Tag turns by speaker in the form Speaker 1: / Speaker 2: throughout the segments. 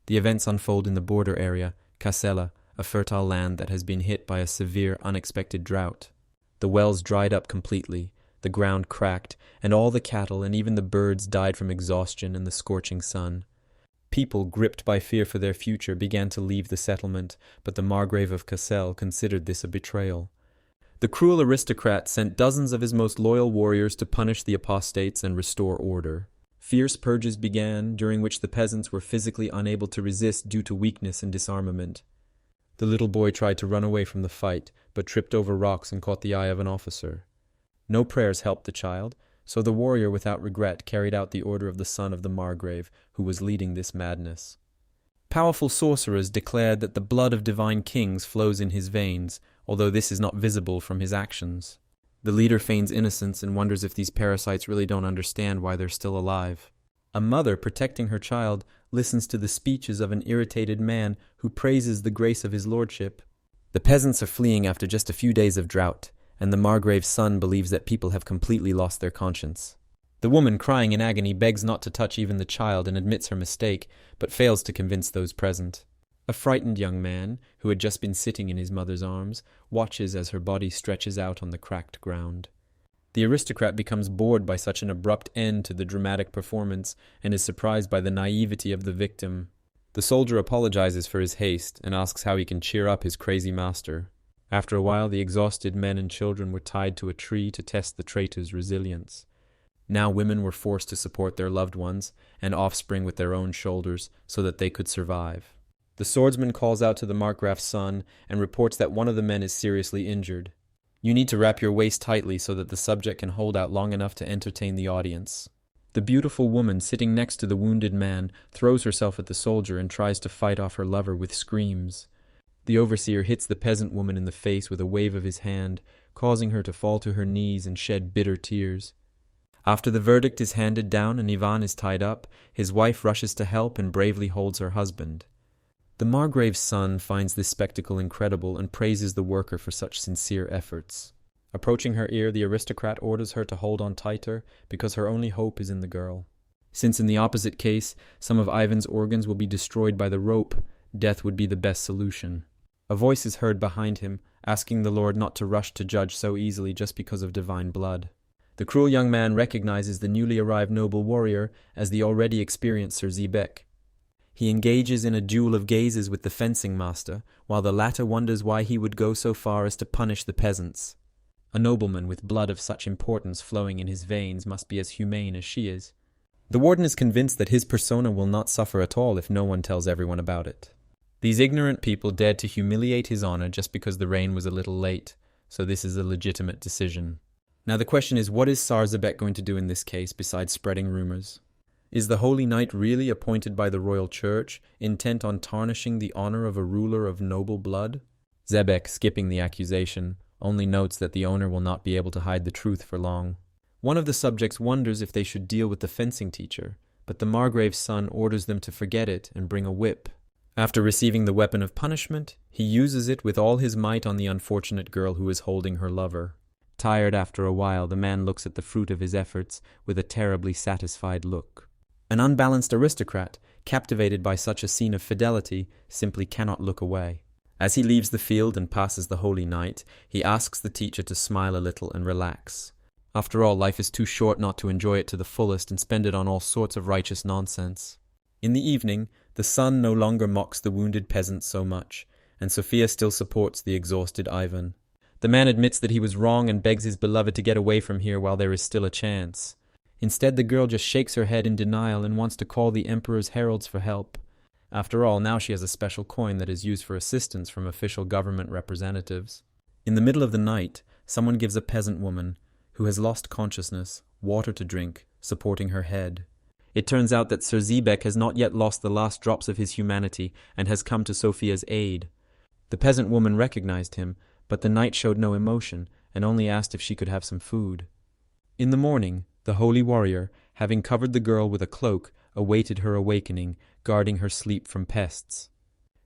Speaker 1: The events unfold in the border area, Kassela, a fertile land that has been hit by a severe, unexpected drought. The wells dried up completely, the ground cracked, and all the cattle and even the birds died from exhaustion and the scorching sun. People, gripped by fear for their future, began to leave the settlement, but the Margrave of Cassel considered this a betrayal. The cruel aristocrat sent dozens of his most loyal warriors to punish the apostates and restore order. Fierce purges began, during which the peasants were physically unable to resist due to weakness and disarmament. The little boy tried to run away from the fight, but tripped over rocks and caught the eye of an officer. No prayers helped the child, so the warrior without regret carried out the order of the son of the Margrave, who was leading this madness. Powerful sorcerers declared that the blood of divine kings flows in his veins, although this is not visible from his actions. The leader feigns innocence and wonders if these parasites really don't understand why they're still alive. A mother, protecting her child, listens to the speeches of an irritated man who praises the grace of his lordship. The peasants are fleeing after just a few days of drought, and the Margrave's son believes that people have completely lost their conscience. The woman, crying in agony, begs not to touch even the child and admits her mistake, but fails to convince those present. A frightened young man, who had just been sitting in his mother's arms, watches as her body stretches out on the cracked ground. The aristocrat becomes bored by such an abrupt end to the dramatic performance and is surprised by the naivety of the victim. The soldier apologizes for his haste and asks how he can cheer up his crazy master. After a while, the exhausted men and children were tied to a tree to test the traitor's resilience. Now women were forced to support their loved ones and offspring with their own shoulders so that they could survive. The swordsman calls out to the Markgraf's son and reports that one of the men is seriously injured. You need to wrap your waist tightly so that the subject can hold out long enough to entertain the audience. The beautiful woman sitting next to the wounded man throws herself at the soldier and tries to fight off her lover with screams. The overseer hits the peasant woman in the face with a wave of his hand, causing her to fall to her knees and shed bitter tears. After the verdict is handed down and Ivan is tied up, his wife rushes to help and bravely holds her husband. The Margrave's son finds this spectacle incredible and praises the worker for such sincere efforts. Approaching her ear, the aristocrat orders her to hold on tighter because her only hope is in the girl. Since in the opposite case, some of Ivan's organs will be destroyed by the rope, death would be the best solution. A voice is heard behind him, asking the Lord not to rush to judge so easily just because of divine blood. The cruel young man recognizes the newly arrived noble warrior as the already experienced Sir Zebek. He engages in a duel of gazes with the fencing master, while the latter wonders why he would go so far as to punish the peasants. A nobleman with blood of such importance flowing in his veins must be as humane as she is. The warden is convinced that his persona will not suffer at all if no one tells everyone about it. These ignorant people dared to humiliate his honor just because the rain was a little late, so this is a legitimate decision. Now the question is, what is Sarzabek going to do in this case besides spreading rumors? Is the Holy Knight really appointed by the royal church, intent on tarnishing the honor of a ruler of noble blood? Zebek, skipping the accusation, only notes that the owner will not be able to hide the truth for long. One of the subjects wonders if they should deal with the fencing teacher, but the Margrave's son orders them to forget it and bring a whip. After receiving the weapon of punishment, he uses it with all his might on the unfortunate girl who is holding her lover. Tired after a while, the man looks at the fruit of his efforts with a terribly satisfied look. An unbalanced aristocrat, captivated by such a scene of fidelity, simply cannot look away. As he leaves the field and passes the Holy Knight, he asks the teacher to smile a little and relax. After all, life is too short not to enjoy it to the fullest and spend it on all sorts of righteous nonsense. In the evening, the son no longer mocks the wounded peasant so much, and Sophia still supports the exhausted Ivan. The man admits that he was wrong and begs his beloved to get away from here while there is still a chance. Instead, the girl just shakes her head in denial and wants to call the emperor's heralds for help. After all, now she has a special coin that is used for assistance from official government representatives. In the middle of the night, someone gives a peasant woman, who has lost consciousness, water to drink, supporting her head. It turns out that Sir Zebek has not yet lost the last drops of his humanity and has come to Sophia's aid. The peasant woman recognized him, but the knight showed no emotion and only asked if she could have some food. In the morning, the holy warrior, having covered the girl with a cloak, awaited her awakening, guarding her sleep from pests.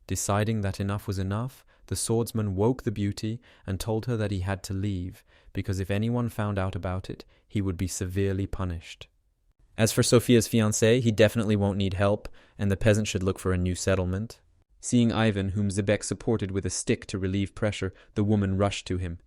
Speaker 1: Deciding that enough was enough, the swordsman woke the beauty and told her that he had to leave, because if anyone found out about it, he would be severely punished. As for Sophia's fiancé, he definitely won't need help, and the peasant should look for a new settlement. Seeing Ivan, whom Zebek supported with a stick to relieve pressure, the woman rushed to him.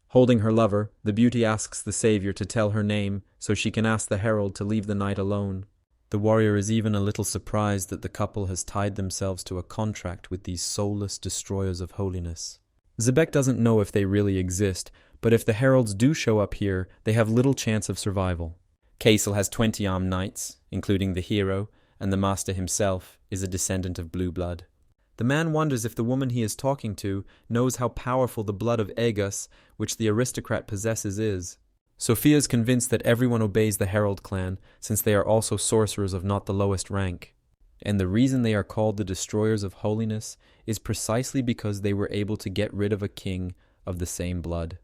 Speaker 1: Holding her lover, the beauty asks the savior to tell her name so she can ask the herald to leave the knight alone. The warrior is even a little surprised that the couple has tied themselves to a contract with these soulless destroyers of holiness. Zebek doesn't know if they really exist, but if the heralds do show up here, they have little chance of survival. Kaisel has 20 armed knights, including the hero, and the master himself is a descendant of blue blood. The man wonders if the woman he is talking to knows how powerful the blood of Aegus, which the aristocrat possesses, is. Sophia is convinced that everyone obeys the herald clan, since they are also sorcerers of not the lowest rank. And the reason they are called the destroyers of holiness is precisely because they were able to get rid of a king of the same blood.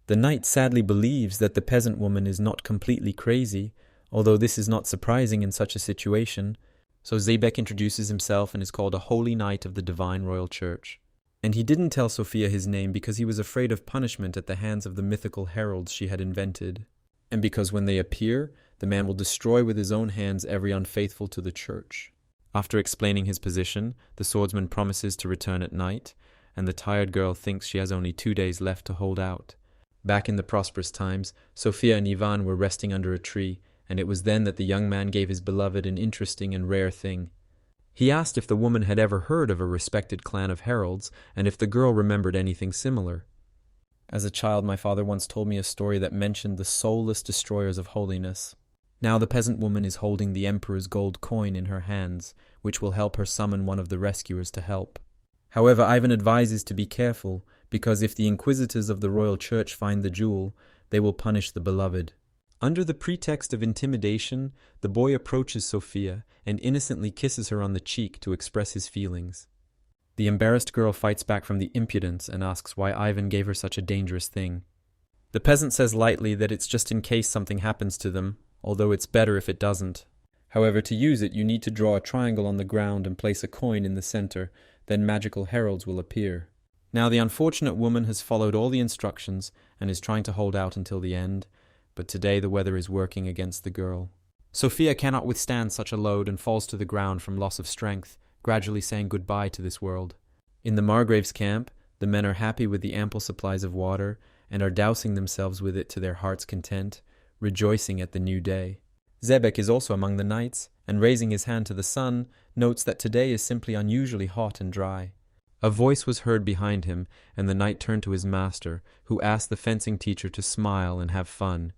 Speaker 1: The knight sadly believes that the peasant woman is not completely crazy, although this is not surprising in such a situation, so Zebek introduces himself and is called a holy knight of the divine royal church. And he didn't tell Sophia his name because he was afraid of punishment at the hands of the mythical heralds she had invented, and because when they appear, the man will destroy with his own hands every unfaithful to the church. After explaining his position, the swordsman promises to return at night, and the tired girl thinks she has only 2 days left to hold out. Back in the prosperous times, Sophia and Ivan were resting under a tree, and it was then that the young man gave his beloved an interesting and rare thing. He asked if the woman had ever heard of a respected clan of heralds, and if the girl remembered anything similar. As a child, my father once told me a story that mentioned the soulless destroyers of holiness. Now the peasant woman is holding the emperor's gold coin in her hands, which will help her summon one of the rescuers to help. However, Ivan advises to be careful, because if the inquisitors of the royal church find the jewel, they will punish the beloved. Under the pretext of intimidation, the boy approaches Sophia and innocently kisses her on the cheek to express his feelings. The embarrassed girl fights back from the impudence and asks why Ivan gave her such a dangerous thing. The peasant says lightly that it's just in case something happens to them, although it's better if it doesn't. However, to use it, you need to draw a triangle on the ground and place a coin in the center, then magical heralds will appear. Now the unfortunate woman has followed all the instructions and is trying to hold out until the end, but today the weather is working against the girl. Sophia cannot withstand such a load and falls to the ground from loss of strength, gradually saying goodbye to this world. In the Margrave's camp, the men are happy with the ample supplies of water and are dousing themselves with it to their heart's content, rejoicing at the new day. Zebek is also among the knights, and raising his hand to the sun, notes that today is simply unusually hot and dry. A voice was heard behind him, and the knight turned to his master, who asked the fencing teacher to smile and have fun.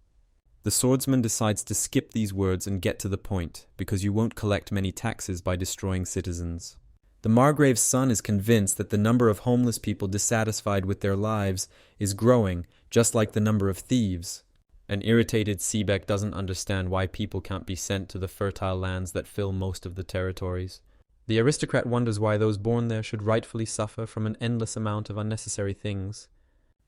Speaker 1: The swordsman decides to skip these words and get to the point, because you won't collect many taxes by destroying citizens. The Margrave's son is convinced that the number of homeless people dissatisfied with their lives is growing, just like the number of thieves. An irritated Sebek doesn't understand why people can't be sent to the fertile lands that fill most of the territories. The aristocrat wonders why those born there should rightfully suffer from an endless amount of unnecessary things.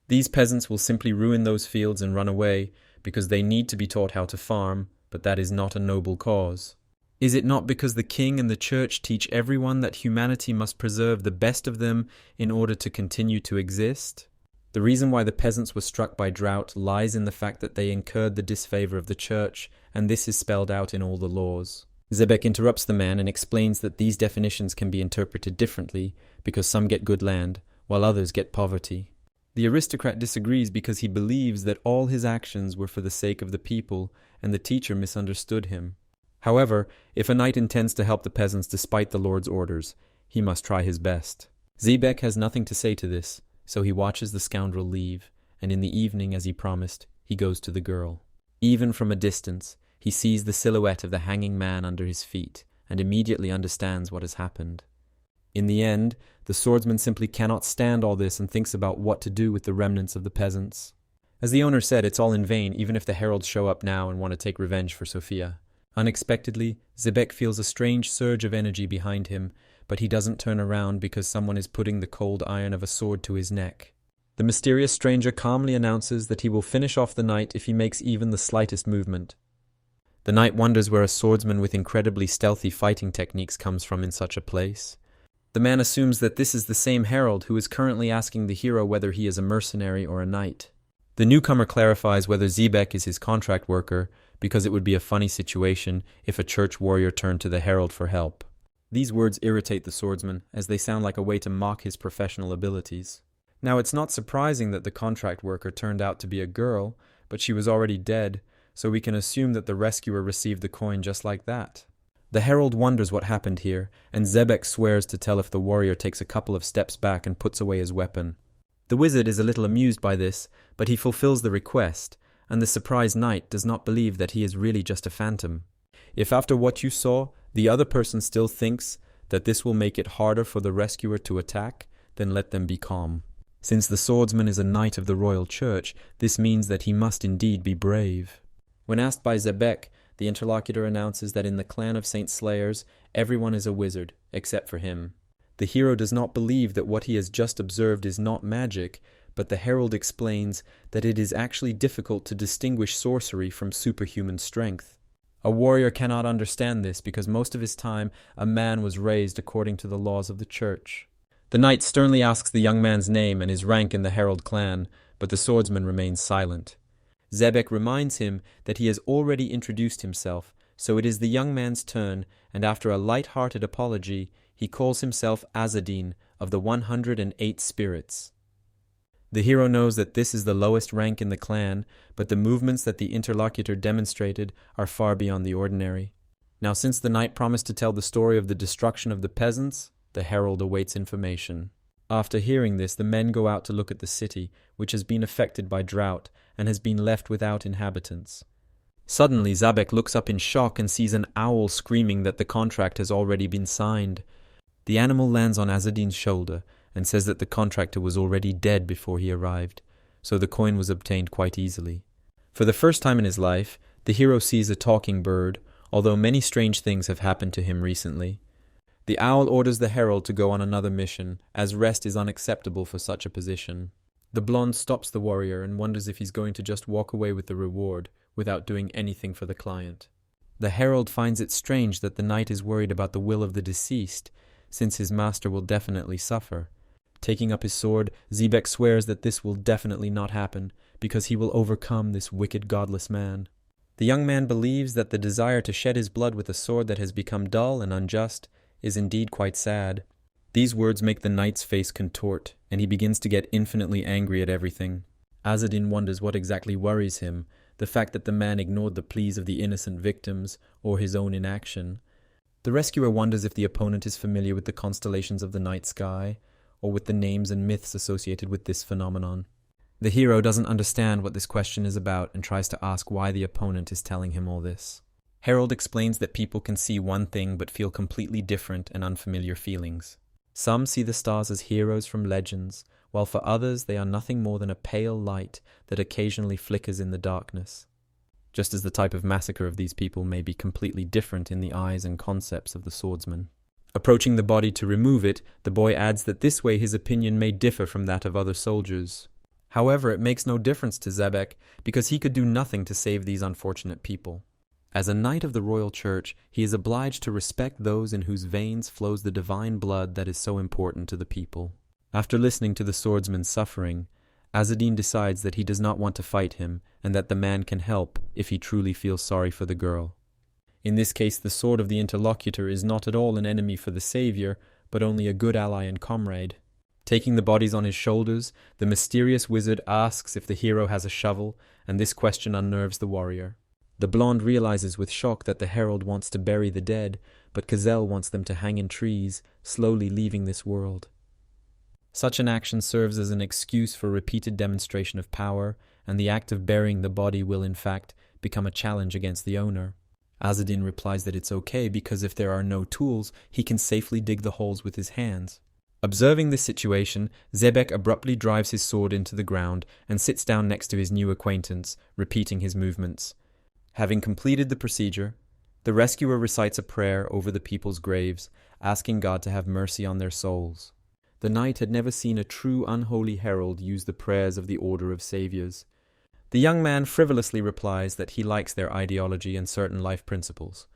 Speaker 1: These peasants will simply ruin those fields and run away, because they need to be taught how to farm, but that is not a noble cause. Is it not because the king and the church teach everyone that humanity must preserve the best of them in order to continue to exist? The reason why the peasants were struck by drought lies in the fact that they incurred the disfavor of the church, and this is spelled out in all the laws. Zebek interrupts the man and explains that these definitions can be interpreted differently, because some get good land, while others get poverty. The aristocrat disagrees because he believes that all his actions were for the sake of the people, and the teacher misunderstood him. However, if a knight intends to help the peasants despite the lord's orders, he must try his best. Zebek has nothing to say to this, so he watches the scoundrel leave, and in the evening, as he promised, he goes to the girl. Even from a distance, he sees the silhouette of the hanging man under his feet, and immediately understands what has happened. In the end, the swordsman simply cannot stand all this and thinks about what to do with the remnants of the peasants. As the owner said, it's all in vain, even if the heralds show up now and want to take revenge for Sophia. Unexpectedly, Zebek feels a strange surge of energy behind him, but he doesn't turn around because someone is putting the cold iron of a sword to his neck. The mysterious stranger calmly announces that he will finish off the knight if he makes even the slightest movement. The knight wonders where a swordsman with incredibly stealthy fighting techniques comes from in such a place. The man assumes that this is the same herald who is currently asking the hero whether he is a mercenary or a knight. The newcomer clarifies whether Zebek is his contract worker, because it would be a funny situation if a church warrior turned to the herald for help. These words irritate the swordsman, as they sound like a way to mock his professional abilities. Now, it's not surprising that the contract worker turned out to be a girl, but she was already dead, so we can assume that the rescuer received the coin just like that. The herald wonders what happened here, and Zebek swears to tell if the warrior takes a couple of steps back and puts away his weapon. The wizard is a little amused by this, but he fulfills the request, and the surprised knight does not believe that he is really just a phantom. If after what you saw, the other person still thinks that this will make it harder for the rescuer to attack, then let them be calm. Since the swordsman is a knight of the royal church, this means that he must indeed be brave. When asked by Zebek, the interlocutor announces that in the clan of Saint Slayers, everyone is a wizard, except for him. The hero does not believe that what he has just observed is not magic, but the herald explains that it is actually difficult to distinguish sorcery from superhuman strength. A warrior cannot understand this because most of his time a man was raised according to the laws of the church. The knight sternly asks the young man's name and his rank in the herald clan, but the swordsman remains silent. Zebek reminds him that he has already introduced himself, so it is the young man's turn, and after a light-hearted apology, he calls himself Azadin of the 108 spirits. The hero knows that this is the lowest rank in the clan, but the movements that the interlocutor demonstrated are far beyond the ordinary. Now, since the knight promised to tell the story of the destruction of the peasants, the herald awaits information. After hearing this, the men go out to look at the city, which has been affected by drought and has been left without inhabitants. Suddenly, Zabek looks up in shock and sees an owl screaming that the contract has already been signed. The animal lands on Azadin's shoulder and says that the contractor was already dead before he arrived, so the coin was obtained quite easily. For the first time in his life, the hero sees a talking bird, although many strange things have happened to him recently. The owl orders the herald to go on another mission, as rest is unacceptable for such a position. The blonde stops the warrior and wonders if he's going to just walk away with the reward, without doing anything for the client. The herald finds it strange that the knight is worried about the will of the deceased, since his master will definitely suffer. Taking up his sword, Zebek swears that this will definitely not happen, because he will overcome this wicked godless man. The young man believes that the desire to shed his blood with a sword that has become dull and unjust is indeed quite sad. These words make the knight's face contort, and he begins to get infinitely angry at everything. Azadin wonders what exactly worries him, the fact that the man ignored the pleas of the innocent victims, or his own inaction. The rescuer wonders if the opponent is familiar with the constellations of the night sky, or with the names and myths associated with this phenomenon. The hero doesn't understand what this question is about and tries to ask why the opponent is telling him all this. Herald explains that people can see one thing but feel completely different and unfamiliar feelings. Some see the stars as heroes from legends, while for others they are nothing more than a pale light that occasionally flickers in the darkness. Just as the type of massacre of these people may be completely different in the eyes and concepts of the swordsman. Approaching the body to remove it, the boy adds that this way his opinion may differ from that of other soldiers. However, it makes no difference to Zebek, because he could do nothing to save these unfortunate people. As a knight of the royal church, he is obliged to respect those in whose veins flows the divine blood that is so important to the people. After listening to the swordsman's suffering, Azadin decides that he does not want to fight him, and that the man can help if he truly feels sorry for the girl. In this case, the sword of the interlocutor is not at all an enemy for the savior, but only a good ally and comrade. Taking the bodies on his shoulders, the mysterious wizard asks if the hero has a shovel, and this question unnerves the warrior. The blonde realizes with shock that the herald wants to bury the dead, but Gazelle wants them to hang in trees, slowly leaving this world. Such an action serves as an excuse for repeated demonstration of power, and the act of burying the body will, in fact, become a challenge against the owner. Azadin replies that it's okay because if there are no tools, he can safely dig the holes with his hands. Observing this situation, Zebek abruptly drives his sword into the ground and sits down next to his new acquaintance, repeating his movements. Having completed the procedure, the rescuer recites a prayer over the people's graves, asking God to have mercy on their souls. The knight had never seen a true unholy herald use the prayers of the Order of Saviors. The young man frivolously replies that he likes their ideology and certain life principles.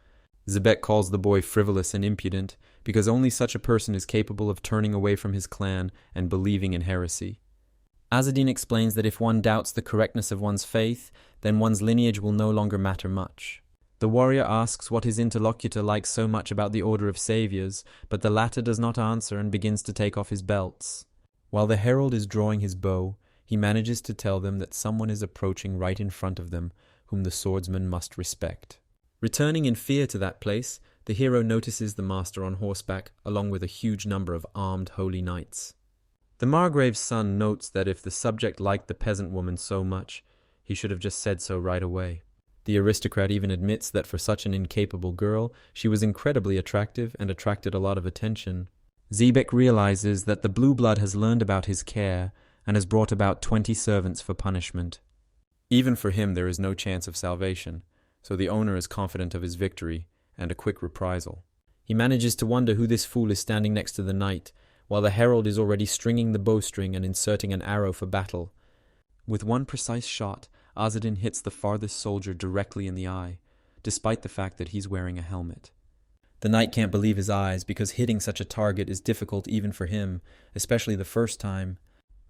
Speaker 1: Zebek calls the boy frivolous and impudent because only such a person is capable of turning away from his clan and believing in heresy. Azadin explains that if one doubts the correctness of one's faith, then one's lineage will no longer matter much. The warrior asks what his interlocutor likes so much about the Order of Saviors, but the latter does not answer and begins to take off his belts. While the herald is drawing his bow, he manages to tell them that someone is approaching right in front of them, whom the swordsman must respect. Returning in fear to that place, the hero notices the master on horseback, along with a huge number of armed holy knights. The Margrave's son notes that if the subject liked the peasant woman so much, he should have just said so right away. The aristocrat even admits that for such an incapable girl, she was incredibly attractive and attracted a lot of attention. Xebec realizes that the blue blood has learned about his care and has brought about 20 servants for punishment. Even for him there is no chance of salvation, so the owner is confident of his victory and a quick reprisal. He manages to wonder who this fool is standing next to the knight, while the herald is already stringing the bowstring and inserting an arrow for battle. With one precise shot, Azadin hits the farthest soldier directly in the eye, despite the fact that he's wearing a helmet. The knight can't believe his eyes because hitting such a target is difficult even for him, especially the first time.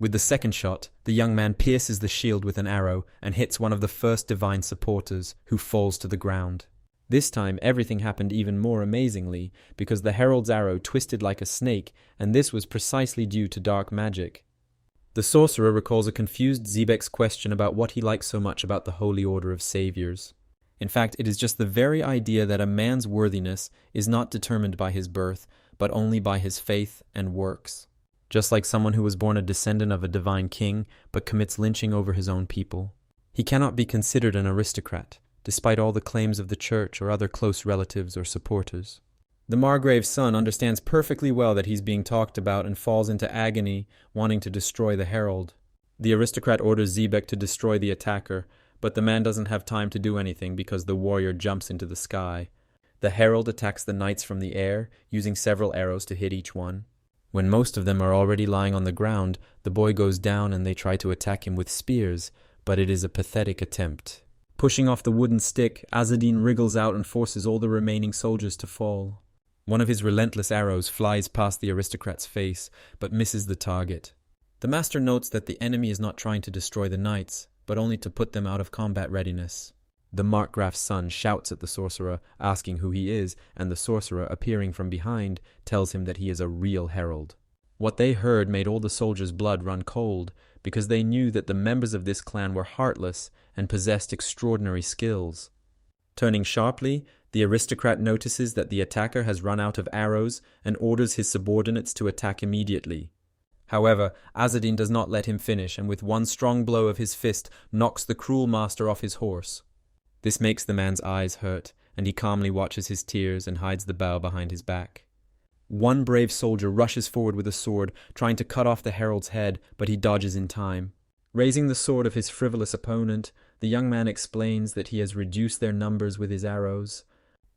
Speaker 1: With the second shot, the young man pierces the shield with an arrow and hits one of the first divine supporters, who falls to the ground. This time everything happened even more amazingly because the herald's arrow twisted like a snake, and this was precisely due to dark magic. The sorcerer recalls a confused Xebec's question about what he likes so much about the Holy Order of Saviors. In fact, it is just the very idea that a man's worthiness is not determined by his birth, but only by his faith and works. Just like someone who was born a descendant of a divine king, but commits lynching over his own people. He cannot be considered an aristocrat, despite all the claims of the church or other close relatives or supporters. The Margrave's son understands perfectly well that he's being talked about and falls into agony, wanting to destroy the herald. The aristocrat orders Xebec to destroy the attacker, but the man doesn't have time to do anything because the warrior jumps into the sky. The herald attacks the knights from the air, using several arrows to hit each one. When most of them are already lying on the ground, the boy goes down and they try to attack him with spears, but it is a pathetic attempt. Pushing off the wooden stick, Azadin wriggles out and forces all the remaining soldiers to fall. One of his relentless arrows flies past the aristocrat's face, but misses the target. The master notes that the enemy is not trying to destroy the knights, but only to put them out of combat readiness. The Markgraf's son shouts at the sorcerer, asking who he is, and the sorcerer, appearing from behind, tells him that he is a real herald. What they heard made all the soldiers' blood run cold, because they knew that the members of this clan were heartless and possessed extraordinary skills. Turning sharply, the aristocrat notices that the attacker has run out of arrows and orders his subordinates to attack immediately. However, Azadin does not let him finish, and with one strong blow of his fist knocks the cruel master off his horse. This makes the man's eyes hurt, and he calmly watches his tears and hides the bow behind his back. One brave soldier rushes forward with a sword, trying to cut off the herald's head, but he dodges in time. Raising the sword of his frivolous opponent, the young man explains that he has reduced their numbers with his arrows.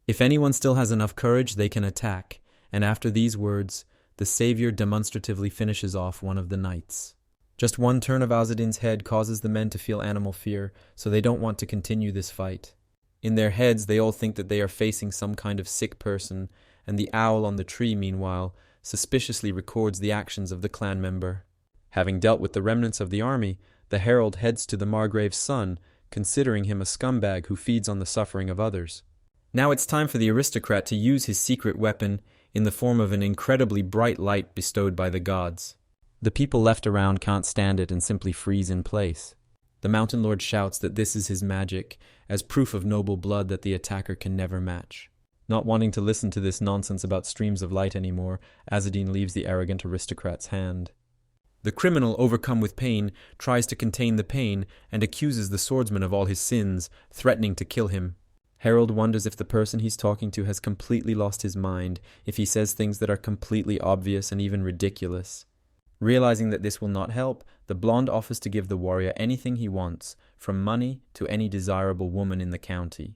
Speaker 1: If anyone still has enough courage, they can attack, and after these words, the savior demonstratively finishes off one of the knights. Just one turn of Azadin's head causes the men to feel animal fear, so they don't want to continue this fight. In their heads, they all think that they are facing some kind of sick person, and the owl on the tree, meanwhile, suspiciously records the actions of the clan member. Having dealt with the remnants of the army, the herald heads to the Margrave's son, considering him a scumbag who feeds on the suffering of others. Now it's time for the aristocrat to use his secret weapon in the form of an incredibly bright light bestowed by the gods. The people left around can't stand it and simply freeze in place. The mountain lord shouts that this is his magic, as proof of noble blood that the attacker can never match. Not wanting to listen to this nonsense about streams of light anymore, Azadin leaves the arrogant aristocrat's hand. The criminal, overcome with pain, tries to contain the pain and accuses the swordsman of all his sins, threatening to kill him. Harold wonders if the person he's talking to has completely lost his mind, if he says things that are completely obvious and even ridiculous. Realizing that this will not help, the blonde offers to give the warrior anything he wants, from money to any desirable woman in the county.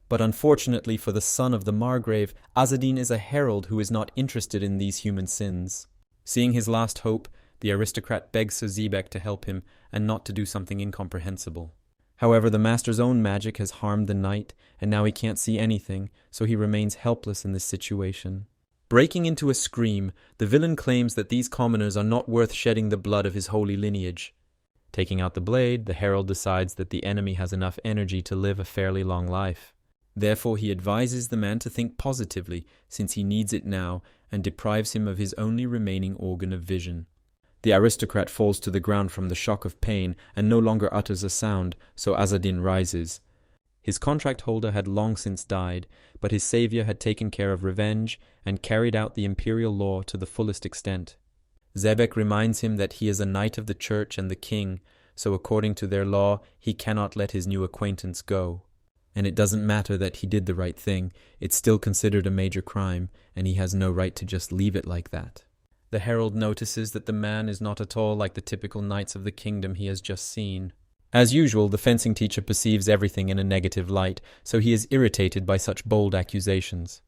Speaker 1: But unfortunately for the son of the Margrave, Azadin is a herald who is not interested in these human sins. Seeing his last hope, the aristocrat begs Sir Xebec to help him and not to do something incomprehensible. However, the master's own magic has harmed the knight, and now he can't see anything, so he remains helpless in this situation. Breaking into a scream, the villain claims that these commoners are not worth shedding the blood of his holy lineage. Taking out the blade, the herald decides that the enemy has enough energy to live a fairly long life. Therefore, he advises the man to think positively, since he needs it now, and deprives him of his only remaining organ of vision. The aristocrat falls to the ground from the shock of pain and no longer utters a sound, so Azadin rises. His contract holder had long since died, but his savior had taken care of revenge and carried out the imperial law to the fullest extent. Zebek reminds him that he is a knight of the church and the king, so according to their law, he cannot let his new acquaintance go. And it doesn't matter that he did the right thing, it's still considered a major crime, and he has no right to just leave it like that. The herald notices that the man is not at all like the typical knights of the kingdom he has just seen. As usual, the fencing teacher perceives everything in a negative light, so he is irritated by such bold accusations.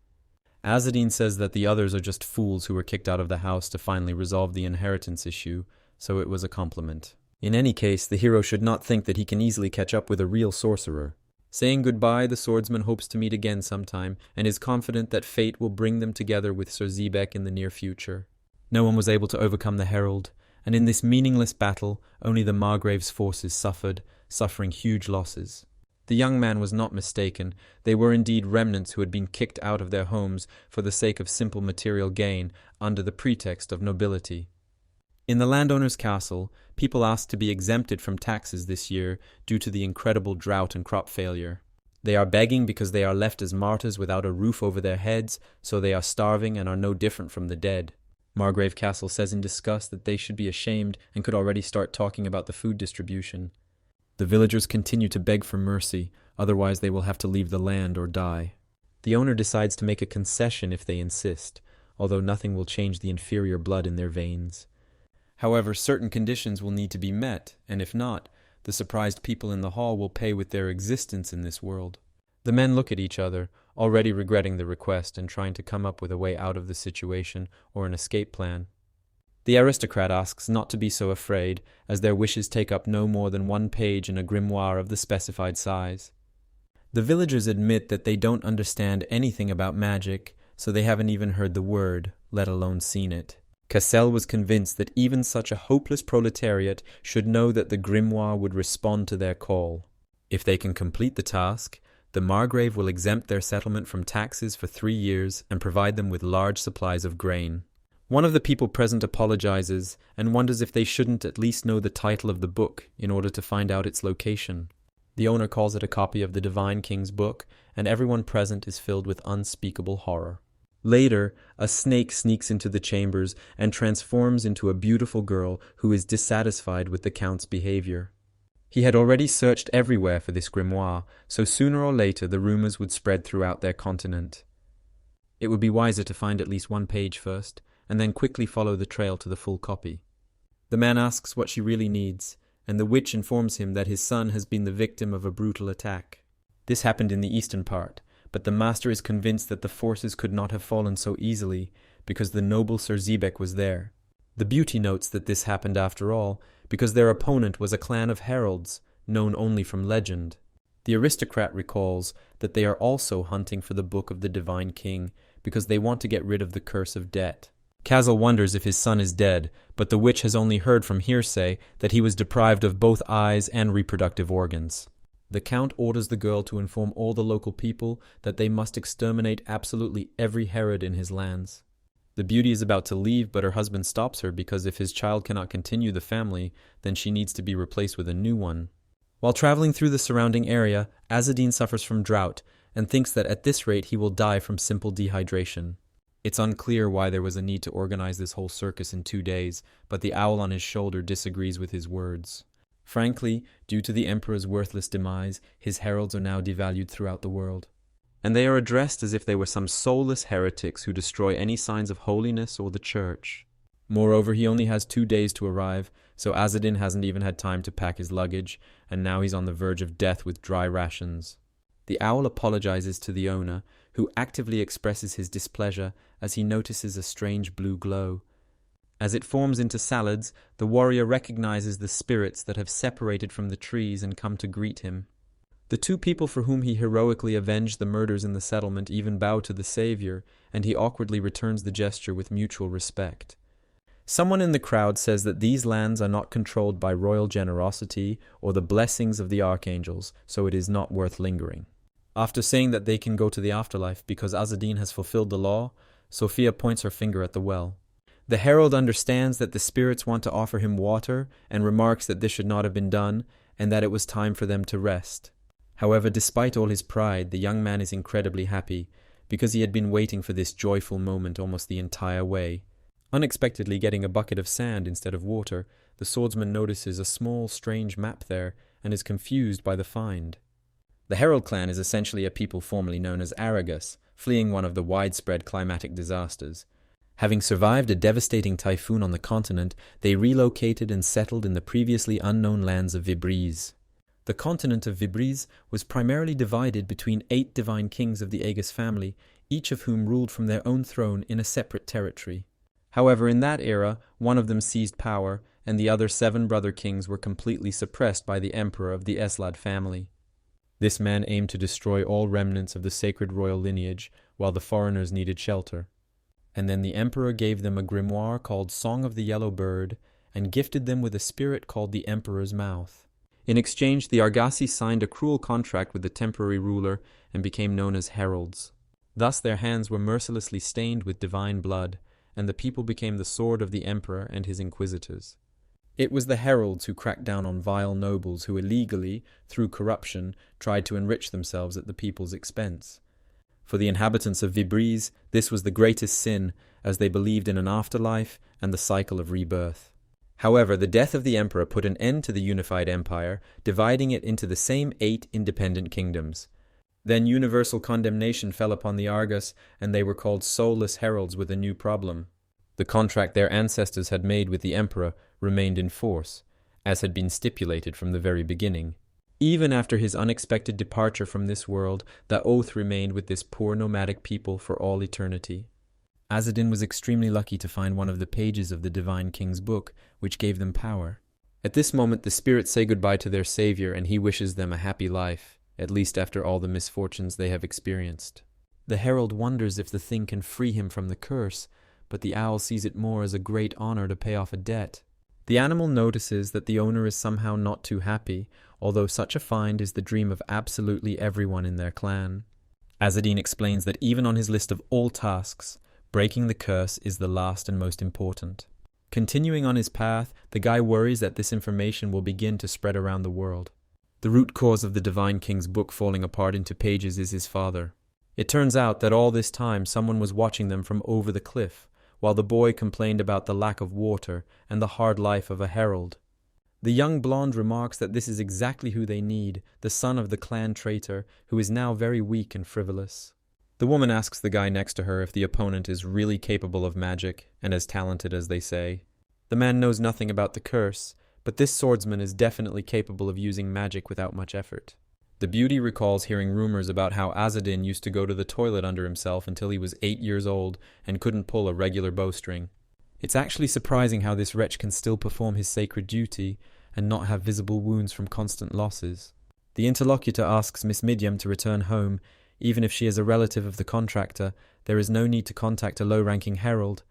Speaker 1: Azadin says that the others are just fools who were kicked out of the house to finally resolve the inheritance issue, so it was a compliment. In any case, the hero should not think that he can easily catch up with a real sorcerer. Saying goodbye, the swordsman hopes to meet again sometime, and is confident that fate will bring them together with Sir Zebek in the near future. No one was able to overcome the herald, and in this meaningless battle, only the Margrave's forces suffered, suffering huge losses. The young man was not mistaken. They were indeed remnants who had been kicked out of their homes for the sake of simple material gain, under the pretext of nobility. In the landowner's castle, people asked to be exempted from taxes this year due to the incredible drought and crop failure. They are begging because they are left as martyrs without a roof over their heads, so they are starving and are no different from the dead. Margrave Castle says in disgust that they should be ashamed and could already start talking about the food distribution. The villagers continue to beg for mercy, otherwise they will have to leave the land or die. The owner decides to make a concession if they insist, although nothing will change the inferior blood in their veins. However, certain conditions will need to be met, and if not, the surprised people in the hall will pay with their existence in this world. The men look at each other, already regretting the request and trying to come up with a way out of the situation or an escape plan. The aristocrat asks not to be so afraid, as their wishes take up no more than 1 page in a grimoire of the specified size. The villagers admit that they don't understand anything about magic, so they haven't even heard the word, let alone seen it. Cassel was convinced that even such a hopeless proletariat should know that the grimoire would respond to their call. If they can complete the task, the Margrave will exempt their settlement from taxes for 3 years and provide them with large supplies of grain. One of the people present apologizes and wonders if they shouldn't at least know the title of the book in order to find out its location. The owner calls it a copy of the Divine King's book, and everyone present is filled with unspeakable horror. Later, a snake sneaks into the chambers and transforms into a beautiful girl who is dissatisfied with the Count's behavior. He had already searched everywhere for this grimoire, so sooner or later the rumors would spread throughout their continent. It would be wiser to find at least 1 page first, and then quickly follow the trail to the full copy. The man asks what she really needs, and the witch informs him that his son has been the victim of a brutal attack. This happened in the eastern part, but the master is convinced that the forces could not have fallen so easily, because the noble Sir Zebek was there. The beauty notes that this happened after all, because their opponent was a clan of heralds, known only from legend. The aristocrat recalls that they are also hunting for the book of the Divine King, because they want to get rid of the curse of debt. Kazel wonders if his son is dead, but the witch has only heard from hearsay that he was deprived of both eyes and reproductive organs. The Count orders the girl to inform all the local people that they must exterminate absolutely every herod in his lands. The beauty is about to leave, but her husband stops her because if his child cannot continue the family, then she needs to be replaced with a new one. While traveling through the surrounding area, Azadin suffers from drought and thinks that at this rate he will die from simple dehydration. It's unclear why there was a need to organize this whole circus in 2 days, but the owl on his shoulder disagrees with his words. Frankly, due to the emperor's worthless demise, his heralds are now devalued throughout the world. And they are addressed as if they were some soulless heretics who destroy any signs of holiness or the church. Moreover, he only has 2 days to arrive, so Azadin hasn't even had time to pack his luggage, and now he's on the verge of death with dry rations. The owl apologizes to the owner, who actively expresses his displeasure as he notices a strange blue glow. As it forms into salads, the warrior recognizes the spirits that have separated from the trees and come to greet him. The 2 people for whom he heroically avenged the murders in the settlement even bow to the savior, and he awkwardly returns the gesture with mutual respect. Someone in the crowd says that these lands are not controlled by royal generosity or the blessings of the archangels, so it is not worth lingering. After saying that they can go to the afterlife because Azadin has fulfilled the law, Sophia points her finger at the well. The herald understands that the spirits want to offer him water and remarks that this should not have been done and that it was time for them to rest. However, despite all his pride, the young man is incredibly happy because he had been waiting for this joyful moment almost the entire way. Unexpectedly getting a bucket of sand instead of water, the swordsman notices a small, strange map there and is confused by the find. The Herald clan is essentially a people formerly known as Aragus, fleeing one of the widespread climatic disasters. Having survived a devastating typhoon on the continent, they relocated and settled in the previously unknown lands of Vibrise. The continent of Vibrise was primarily divided between 8 divine kings of the Aegis family, each of whom ruled from their own throne in a separate territory. However, in that era, one of them seized power, and the other 7 brother kings were completely suppressed by the emperor of the Eslad family. This man aimed to destroy all remnants of the sacred royal lineage, while the foreigners needed shelter. And then the emperor gave them a grimoire called Song of the Yellow Bird, and gifted them with a spirit called the Emperor's Mouth. In exchange, the Argasi signed a cruel contract with the temporary ruler and became known as heralds. Thus their hands were mercilessly stained with divine blood, and the people became the sword of the emperor and his inquisitors. It was the heralds who cracked down on vile nobles who illegally, through corruption, tried to enrich themselves at the people's expense. For the inhabitants of Vibrise, this was the greatest sin, as they believed in an afterlife and the cycle of rebirth. However, the death of the emperor put an end to the unified empire, dividing it into the same 8 independent kingdoms. Then universal condemnation fell upon the Argus, and they were called soulless heralds with a new problem. The contract their ancestors had made with the emperor remained in force, as had been stipulated from the very beginning. Even after his unexpected departure from this world, the oath remained with this poor nomadic people for all eternity. Azadin was extremely lucky to find one of the pages of the Divine King's book, which gave them power. At this moment, the spirits say goodbye to their savior, and he wishes them a happy life, at least after all the misfortunes they have experienced. The herald wonders if the thing can free him from the curse, but the owl sees it more as a great honor to pay off a debt. The animal notices that the owner is somehow not too happy, although such a find is the dream of absolutely everyone in their clan. Azadin explains that even on his list of all tasks, breaking the curse is the last and most important. Continuing on his path, the guy worries that this information will begin to spread around the world. The root cause of the Divine King's book falling apart into pages is his father. It turns out that all this time someone was watching them from over the cliff, while the boy complained about the lack of water and the hard life of a herald. The young blonde remarks that this is exactly who they need, the son of the clan traitor, who is now very weak and frivolous. The woman asks the guy next to her if the opponent is really capable of magic and as talented as they say. The man knows nothing about the curse, but this swordsman is definitely capable of using magic without much effort. The beauty recalls hearing rumors about how Azadin used to go to the toilet under himself until he was 8 years old and couldn't pull a regular bowstring. It's actually surprising how this wretch can still perform his sacred duty and not have visible wounds from constant losses. The interlocutor asks Miss Midyam to return home. Even if she is a relative of the contractor, there is no need to contact a low-ranking herald.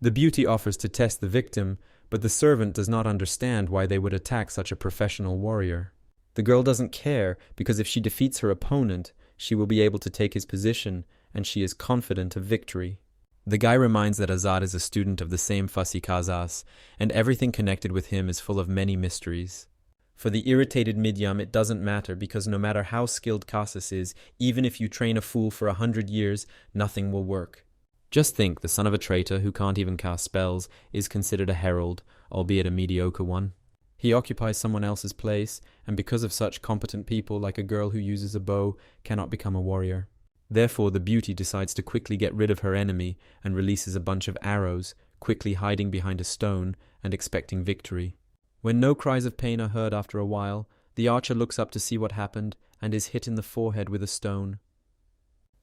Speaker 1: The beauty offers to test the victim, but the servant does not understand why they would attack such a professional warrior. The girl doesn't care, because if she defeats her opponent, she will be able to take his position, and she is confident of victory. The guy reminds that Azad is a student of the same fussy Kazas, and everything connected with him is full of many mysteries. For the irritated Midyam, it doesn't matter, because no matter how skilled Casas is, even if you train a fool for 100 years, nothing will work. Just think, the son of a traitor who can't even cast spells is considered a herald, albeit a mediocre one. He occupies someone else's place, and because of such competent people like a girl who uses a bow, cannot become a warrior. Therefore the beauty decides to quickly get rid of her enemy and releases a bunch of arrows, quickly hiding behind a stone and expecting victory. When no cries of pain are heard after a while, the archer looks up to see what happened and is hit in the forehead with a stone.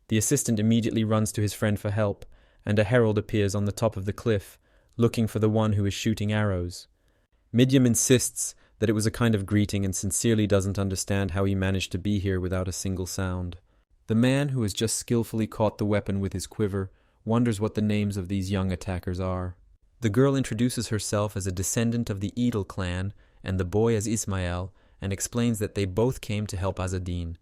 Speaker 1: The assistant immediately runs to his friend for help, and a herald appears on the top of the cliff, looking for the one who is shooting arrows. Midyam insists that it was a kind of greeting and sincerely doesn't understand how he managed to be here without a single sound. The man who has just skillfully caught the weapon with his quiver wonders what the names of these young attackers are. The girl introduces herself as a descendant of the Edel clan and the boy as Ismael, and explains that they both came to help Azadin.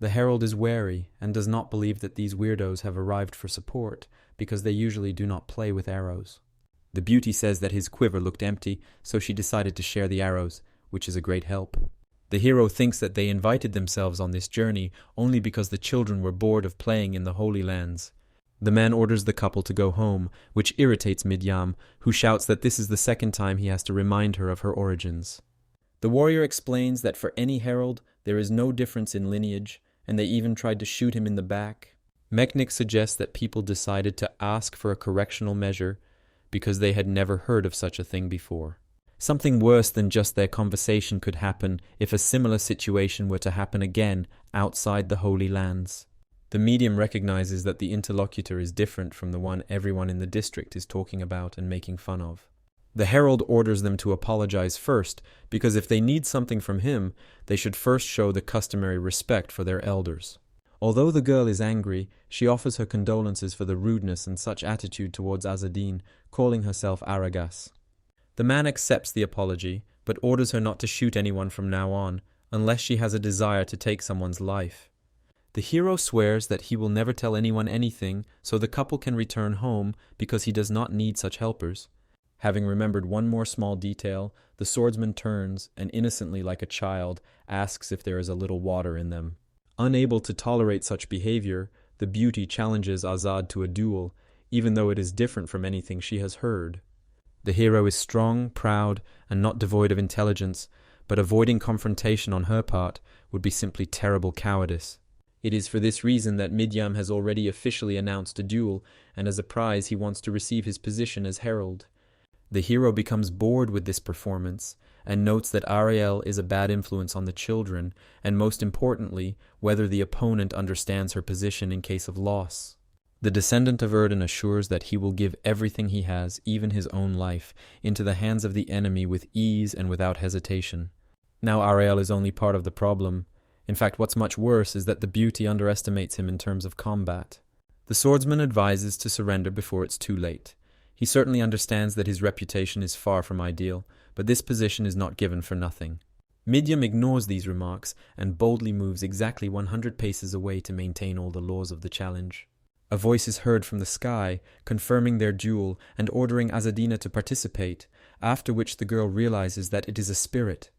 Speaker 1: The herald is wary and does not believe that these weirdos have arrived for support, because they usually do not play with arrows. The beauty says that his quiver looked empty, so she decided to share the arrows, which is a great help. The hero thinks that they invited themselves on this journey only because the children were bored of playing in the Holy Lands. The man orders the couple to go home, which irritates Midyam, who shouts that this is the second time he has to remind her of her origins. The warrior explains that for any herald, there is no difference in lineage, and they even tried to shoot him in the back. Mechnik suggests that people decided to ask for a correctional measure because they had never heard of such a thing before. Something worse than just their conversation could happen if a similar situation were to happen again outside the Holy Lands. The medium recognizes that the interlocutor is different from the one everyone in the district is talking about and making fun of. The herald orders them to apologize first, because if they need something from him, they should first show the customary respect for their elders. Although the girl is angry, she offers her condolences for the rudeness and such attitude towards Azadin, calling herself Aragas. The man accepts the apology, but orders her not to shoot anyone from now on, unless she has a desire to take someone's life. The hero swears that he will never tell anyone anything, so the couple can return home because he does not need such helpers. Having remembered one more small detail, the swordsman turns and innocently like a child asks if there is a little water in them. Unable to tolerate such behavior, the beauty challenges Azad to a duel, even though it is different from anything she has heard. The hero is strong, proud, and not devoid of intelligence, but avoiding confrontation on her part would be simply terrible cowardice. It is for this reason that Midyam has already officially announced a duel, and as a prize he wants to receive his position as herald. The hero becomes bored with this performance, and notes that Ariel is a bad influence on the children, and most importantly, whether the opponent understands her position in case of loss. The descendant of Erden assures that he will give everything he has, even his own life, into the hands of the enemy with ease and without hesitation. Now Ariel is only part of the problem. In fact, what's much worse is that the beauty underestimates him in terms of combat. The swordsman advises to surrender before it's too late. He certainly understands that his reputation is far from ideal, but this position is not given for nothing. Midyam ignores these remarks and boldly moves exactly 100 paces away to maintain all the laws of the challenge. A voice is heard from the sky, confirming their duel and ordering Azadina to participate, after which the girl realizes that it is a spirit.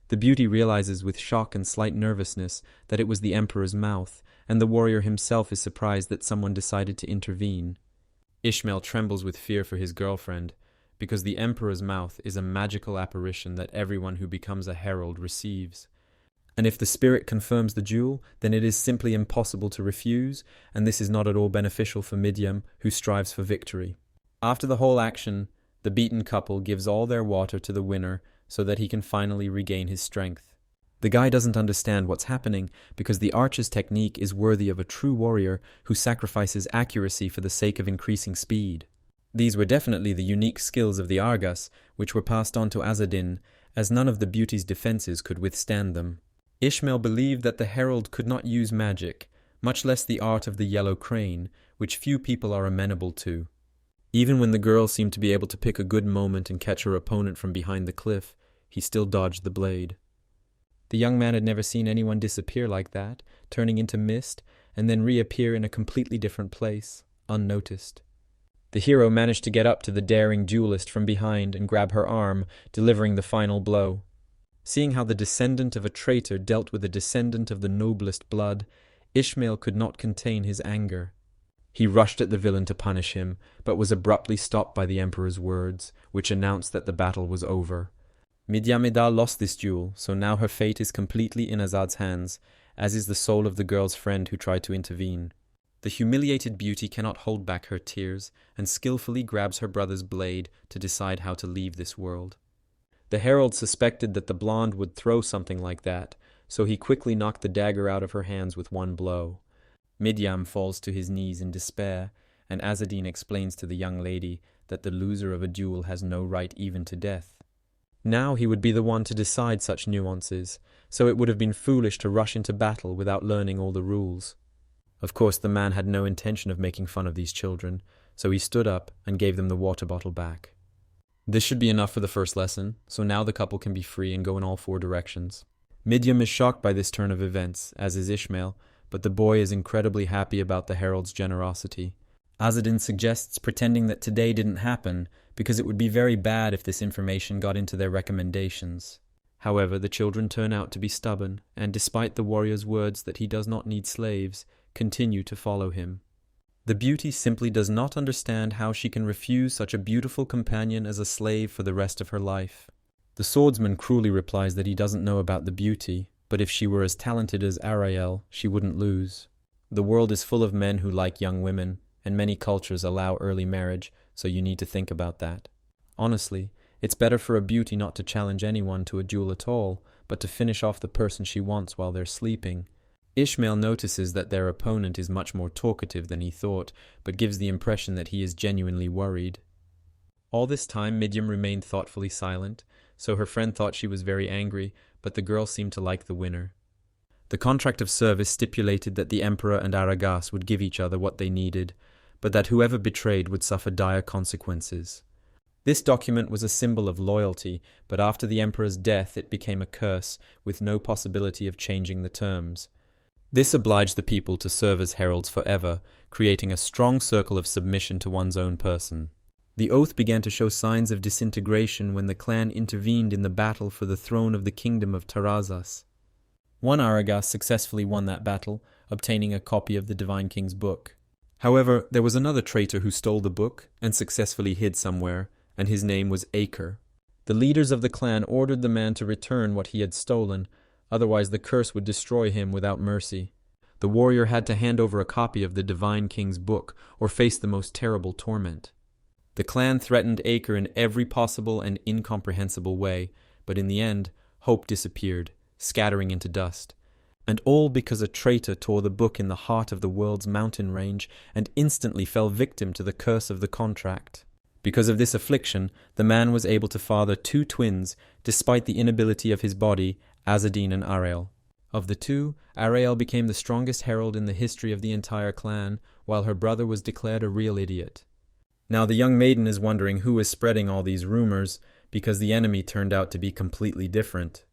Speaker 1: The beauty realizes with shock and slight nervousness that it was the emperor's mouth, and the warrior himself is surprised that someone decided to intervene. Ishmael trembles with fear for his girlfriend, because the emperor's mouth is a magical apparition that everyone who becomes a herald receives. And if the spirit confirms the duel, then it is simply impossible to refuse, and this is not at all beneficial for Midyam, who strives for victory. After the whole action, the beaten couple gives all their water to the winner so that he can finally regain his strength. The guy doesn't understand what's happening because the archer's technique is worthy of a true warrior who sacrifices accuracy for the sake of increasing speed. These were definitely the unique skills of the Argas, which were passed on to Azadin, as none of the beauty's defenses could withstand them. Ishmael believed that the herald could not use magic, much less the art of the yellow crane, which few people are amenable to. Even when the girl seemed to be able to pick a good moment and catch her opponent from behind the cliff, he still dodged the blade. The young man had never seen anyone disappear like that, turning into mist, and then reappear in a completely different place, unnoticed. The hero managed to get up to the daring duelist from behind and grab her arm, delivering the final blow. Seeing how the descendant of a traitor dealt with a descendant of the noblest blood, Ishmael could not contain his anger. He rushed at the villain to punish him, but was abruptly stopped by the emperor's words, which announced that the battle was over. Midyamida lost this duel, so now her fate is completely in Azad's hands, as is the soul of the girl's friend who tried to intervene. The humiliated beauty cannot hold back her tears, and skillfully grabs her brother's blade to decide how to leave this world. The herald suspected that the blonde would throw something like that, so he quickly knocked the dagger out of her hands with one blow. Midyam falls to his knees in despair, and Azadin explains to the young lady that the loser of a duel has no right even to death. Now he would be the one to decide such nuances, so it would have been foolish to rush into battle without learning all the rules. Of course, the man had no intention of making fun of these children, so he stood up and gave them the water bottle back. This should be enough for the first lesson, so now the couple can be free and go in all 4 directions. Midyam is shocked by this turn of events, as is Ishmael, but the boy is incredibly happy about the herald's generosity. Azadin suggests pretending that today didn't happen, because it would be very bad if this information got into their recommendations. However, the children turn out to be stubborn, and despite the warrior's words that he does not need slaves, continue to follow him. The beauty simply does not understand how she can refuse such a beautiful companion as a slave for the rest of her life. The swordsman cruelly replies that he doesn't know about the beauty, but if she were as talented as Ariel, she wouldn't lose. The world is full of men who like young women, and many cultures allow early marriage, so you need to think about that. Honestly, it's better for a beauty not to challenge anyone to a duel at all, but to finish off the person she wants while they're sleeping. Ishmael notices that their opponent is much more talkative than he thought, but gives the impression that he is genuinely worried. All this time, Midyam remained thoughtfully silent, so her friend thought she was very angry, but the girl seemed to like the winner. The contract of service stipulated that the Emperor and Aragas would give each other what they needed, but that whoever betrayed would suffer dire consequences. This document was a symbol of loyalty, but after the Emperor's death it became a curse, with no possibility of changing the terms. This obliged the people to serve as heralds forever, creating a strong circle of submission to one's own person. The oath began to show signs of disintegration when the clan intervened in the battle for the throne of the kingdom of Tarazas. One Aragas successfully won that battle, obtaining a copy of the Divine King's book. However, there was another traitor who stole the book and successfully hid somewhere, and his name was Aker. The leaders of the clan ordered the man to return what he had stolen, otherwise the curse would destroy him without mercy. The warrior had to hand over a copy of the Divine King's book, or face the most terrible torment. The clan threatened Aker in every possible and incomprehensible way, but in the end, hope disappeared, scattering into dust. And all because a traitor tore the book in the heart of the world's mountain range and instantly fell victim to the curse of the contract. Because of this affliction, the man was able to father 2 twins, despite the inability of his body, Azadin and Ariel. Of the 2, Ariel became the strongest herald in the history of the entire clan, while her brother was declared a real idiot. Now the young maiden is wondering who is spreading all these rumors, because the enemy turned out to be completely different.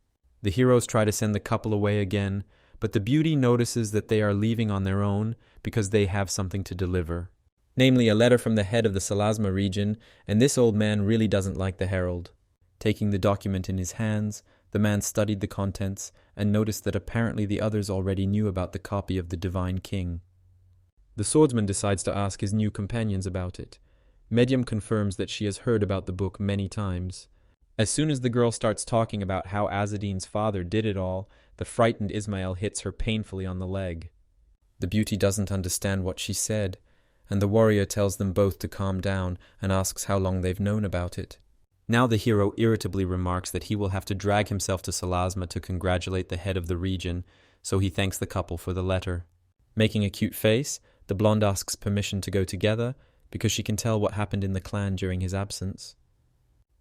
Speaker 1: The heroes try to send the couple away again, but the beauty notices that they are leaving on their own because they have something to deliver. Namely, a letter from the head of the Salasma region, and this old man really doesn't like the herald. Taking the document in his hands, the man studied the contents and noticed that apparently the others already knew about the copy of the Divine King. The swordsman decides to ask his new companions about it. Midyam confirms that she has heard about the book many times. As soon as the girl starts talking about how Azadin's father did it all, the frightened Ismail hits her painfully on the leg. The beauty doesn't understand what she said, and the warrior tells them both to calm down and asks how long they've known about it. Now the hero irritably remarks that he will have to drag himself to Salasma to congratulate the head of the region, so he thanks the couple for the letter. Making a cute face, the blonde asks permission to go together, because she can tell what happened in the clan during his absence.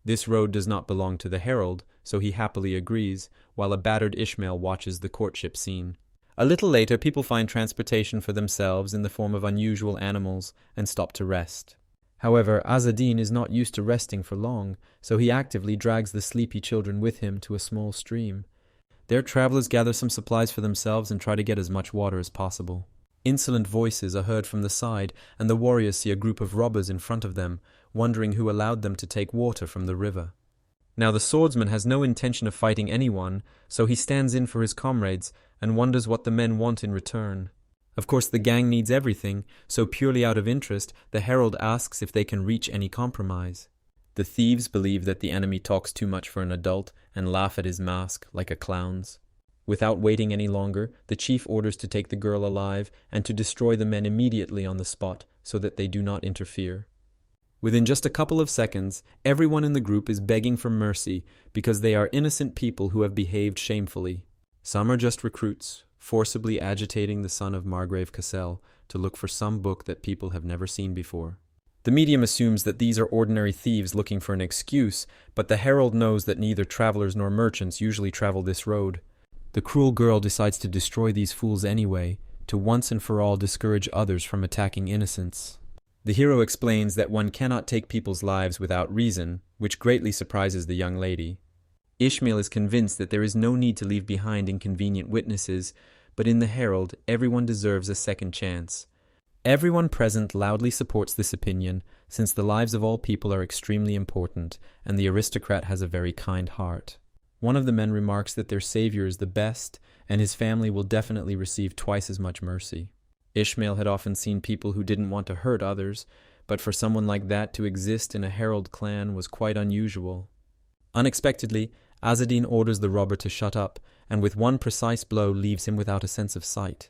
Speaker 1: This road does not belong to the herald, so he happily agrees, while a battered Ishmael watches the courtship scene. A little later, people find transportation for themselves in the form of unusual animals and stop to rest. However, Azadin is not used to resting for long, so he actively drags the sleepy children with him to a small stream. There, travelers gather some supplies for themselves and try to get as much water as possible. Insolent voices are heard from the side, and the warriors see a group of robbers in front of them, wondering who allowed them to take water from the river. Now the swordsman has no intention of fighting anyone, so he stands in for his comrades and wonders what the men want in return. Of course, the gang needs everything, so purely out of interest, the herald asks if they can reach any compromise. The thieves believe that the enemy talks too much for an adult and laugh at his mask like a clown's. Without waiting any longer, the chief orders to take the girl alive and to destroy the men immediately on the spot so that they do not interfere. Within just a couple of seconds, everyone in the group is begging for mercy because they are innocent people who have behaved shamefully. Some are just recruits, forcibly agitating the son of Margrave Cassel to look for some book that people have never seen before. The medium assumes that these are ordinary thieves looking for an excuse, but the herald knows that neither travelers nor merchants usually travel this road. The cruel girl decides to destroy these fools anyway, to once and for all discourage others from attacking innocents. The hero explains that one cannot take people's lives without reason, which greatly surprises the young lady. Ishmael is convinced that there is no need to leave behind inconvenient witnesses, but in the herald, everyone deserves a second chance. Everyone present loudly supports this opinion, since the lives of all people are extremely important, and the aristocrat has a very kind heart. One of the men remarks that their savior is the best, and his family will definitely receive twice as much mercy. Ishmael had often seen people who didn't want to hurt others, but for someone like that to exist in a herald clan was quite unusual. Unexpectedly, Azadin orders the robber to shut up, and with one precise blow leaves him without a sense of sight.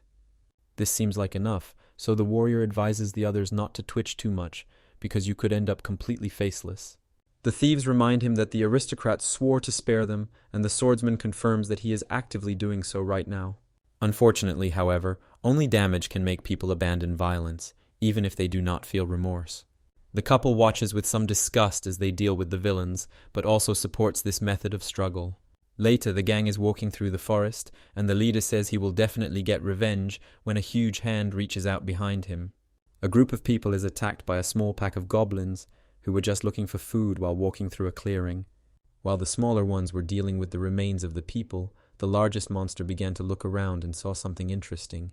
Speaker 1: This seems like enough, so the warrior advises the others not to twitch too much, because you could end up completely faceless. The thieves remind him that the aristocrat swore to spare them, and the swordsman confirms that he is actively doing so right now. Unfortunately, however, only damage can make people abandon violence, even if they do not feel remorse. The couple watches with some disgust as they deal with the villains, but also supports this method of struggle. Later, the gang is walking through the forest, and the leader says he will definitely get revenge when a huge hand reaches out behind him. A group of people is attacked by a small pack of goblins, who were just looking for food while walking through a clearing. While the smaller ones were dealing with the remains of the people, the largest monster began to look around and saw something interesting.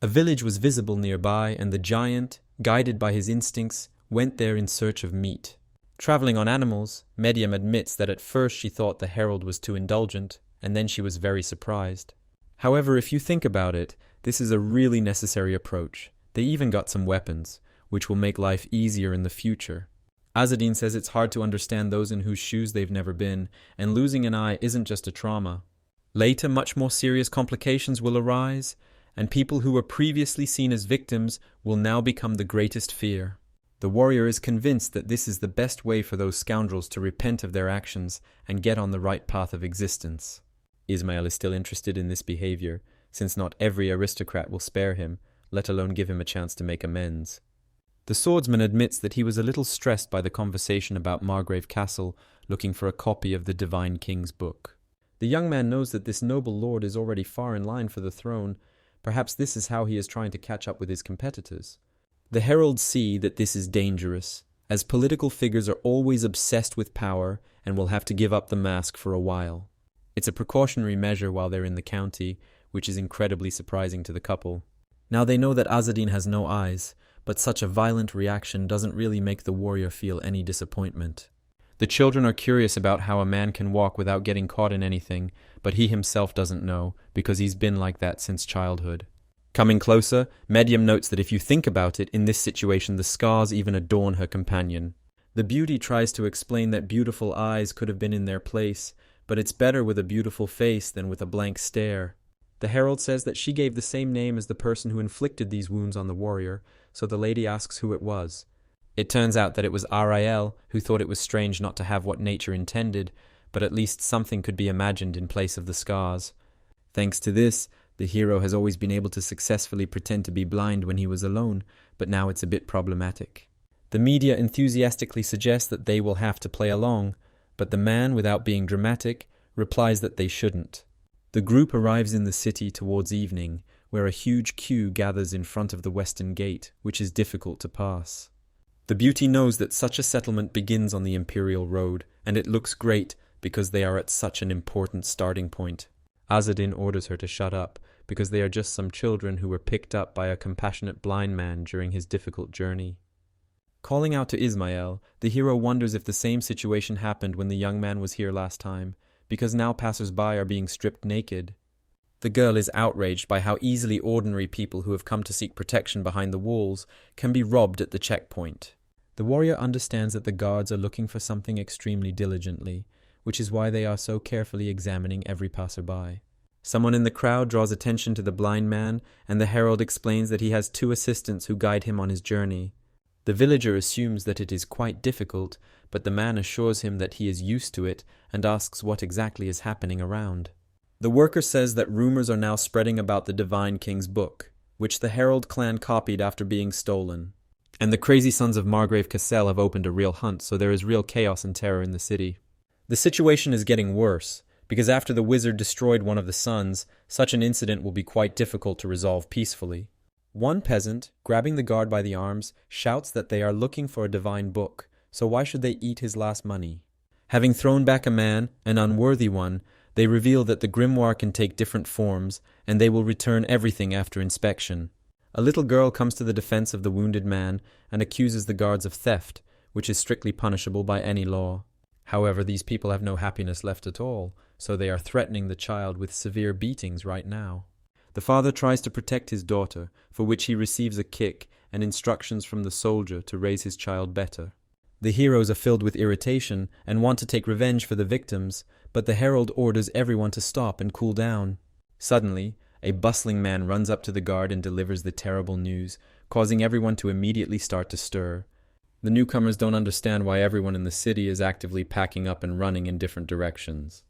Speaker 1: A village was visible nearby, and the giant, guided by his instincts, went there in search of meat. Traveling on animals, Medium admits that at first she thought the herald was too indulgent, and then she was very surprised. However, if you think about it, this is a really necessary approach. They even got some weapons, which will make life easier in the future. Azadin says it's hard to understand those in whose shoes they've never been, and losing an eye isn't just a trauma. Later, much more serious complications will arise, and people who were previously seen as victims will now become the greatest fear. The warrior is convinced that this is the best way for those scoundrels to repent of their actions and get on the right path of existence. Ismail is still interested in this behavior, since not every aristocrat will spare him, let alone give him a chance to make amends. The swordsman admits that he was a little stressed by the conversation about Margrave Castle, looking for a copy of the Divine King's book. The young man knows that this noble lord is already far in line for the throne. Perhaps this is how he is trying to catch up with his competitors. The heralds see that this is dangerous, as political figures are always obsessed with power and will have to give up the mask for a while. It's a precautionary measure while they're in the county, which is incredibly surprising to the couple. Now they know that Azadin has no eyes, but such a violent reaction doesn't really make the warrior feel any disappointment. The children are curious about how a man can walk without getting caught in anything, but he himself doesn't know, because he's been like that since childhood. Coming closer, Medium notes that if you think about it, in this situation the scars even adorn her companion. The beauty tries to explain that beautiful eyes could have been in their place, but it's better with a beautiful face than with a blank stare. The herald says that she gave the same name as the person who inflicted these wounds on the warrior, so the lady asks who it was. It turns out that it was Ariel, who thought it was strange not to have what nature intended, but at least something could be imagined in place of the scars. Thanks to this, the hero has always been able to successfully pretend to be blind when he was alone, but now it's a bit problematic. The media enthusiastically suggest that they will have to play along, but the man, without being dramatic, replies that they shouldn't. The group arrives in the city towards evening, where a huge queue gathers in front of the western gate, which is difficult to pass. The beauty knows that such a settlement begins on the Imperial Road, and it looks great because they are at such an important starting point. Azadin orders her to shut up, because they are just some children who were picked up by a compassionate blind man during his difficult journey. Calling out to Ismael, the hero wonders if the same situation happened when the young man was here last time, because now passers-by are being stripped naked. The girl is outraged by how easily ordinary people who have come to seek protection behind the walls can be robbed at the checkpoint. The warrior understands that the guards are looking for something extremely diligently, which is why they are so carefully examining every passerby. Someone in the crowd draws attention to the blind man, and the herald explains that he has 2 assistants who guide him on his journey. The villager assumes that it is quite difficult, but the man assures him that he is used to it and asks what exactly is happening around. The worker says that rumors are now spreading about the Divine King's book, which the Herald clan copied after being stolen. And the crazy sons of Margrave Cassel have opened a real hunt, so there is real chaos and terror in the city. The situation is getting worse, because after the wizard destroyed one of the sons, such an incident will be quite difficult to resolve peacefully. One peasant, grabbing the guard by the arms, shouts that they are looking for a divine book, so why should they eat his last money? Having thrown back a man, an unworthy one, they reveal that the grimoire can take different forms, and they will return everything after inspection. A little girl comes to the defense of the wounded man and accuses the guards of theft, which is strictly punishable by any law. However, these people have no happiness left at all, so they are threatening the child with severe beatings right now. The father tries to protect his daughter, for which he receives a kick and instructions from the soldier to raise his child better. The heroes are filled with irritation and want to take revenge for the victims, but the herald orders everyone to stop and cool down. Suddenly, a bustling man runs up to the guard and delivers the terrible news, causing everyone to immediately start to stir. The newcomers don't understand why everyone in the city is actively packing up and running in different directions.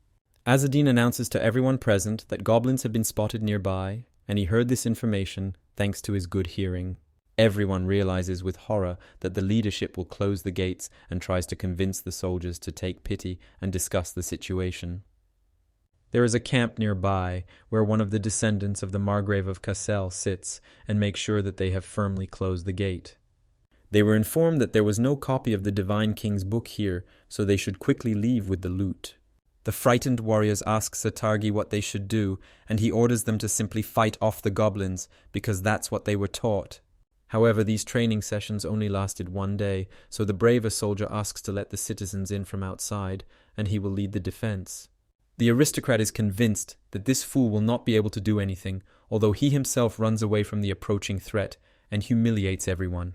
Speaker 1: Azadin announces to everyone present that goblins have been spotted nearby, and he heard this information thanks to his good hearing. Everyone realizes with horror that the leadership will close the gates and tries to convince the soldiers to take pity and discuss the situation. There is a camp nearby where one of the descendants of the Margrave of Cassel sits and makes sure that they have firmly closed the gate. They were informed that there was no copy of the Divine King's book here, so they should quickly leave with the loot. The frightened warriors ask Satargi what they should do, and he orders them to simply fight off the goblins, because that's what they were taught. However, these training sessions only lasted one day, so the braver soldier asks to let the citizens in from outside, and he will lead the defense. The aristocrat is convinced that this fool will not be able to do anything, although he himself runs away from the approaching threat and humiliates everyone.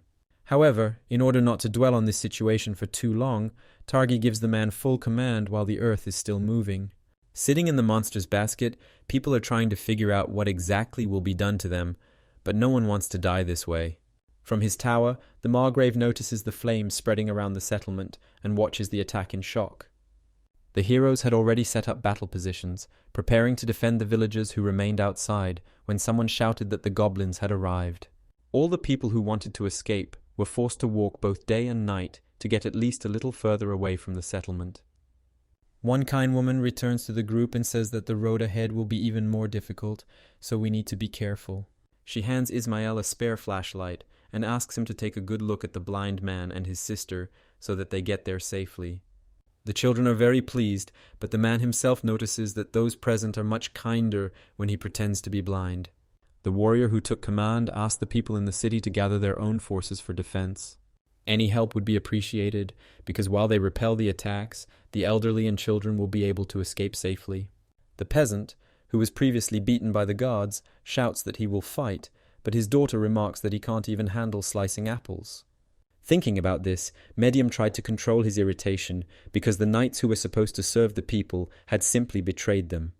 Speaker 1: However, in order not to dwell on this situation for too long, Targi gives the man full command while the earth is still moving. Sitting in the monster's basket, people are trying to figure out what exactly will be done to them, but no one wants to die this way. From his tower, the Margrave notices the flames spreading around the settlement and watches the attack in shock. The heroes had already set up battle positions, preparing to defend the villagers who remained outside when someone shouted that the goblins had arrived. All the people who wanted to escape were forced to walk both day and night to get at least a little further away from the settlement. One kind woman returns to the group and says that the road ahead will be even more difficult, so we need to be careful. She hands Ismael a spare flashlight and asks him to take a good look at the blind man and his sister so that they get there safely. The children are very pleased, but the man himself notices that those present are much kinder when he pretends to be blind. The warrior who took command asked the people in the city to gather their own forces for defense. Any help would be appreciated, because while they repel the attacks, the elderly and children will be able to escape safely. The peasant, who was previously beaten by the guards, shouts that he will fight, but his daughter remarks that he can't even handle slicing apples. Thinking about this, Medium tried to control his irritation, because the knights who were supposed to serve the people had simply betrayed them.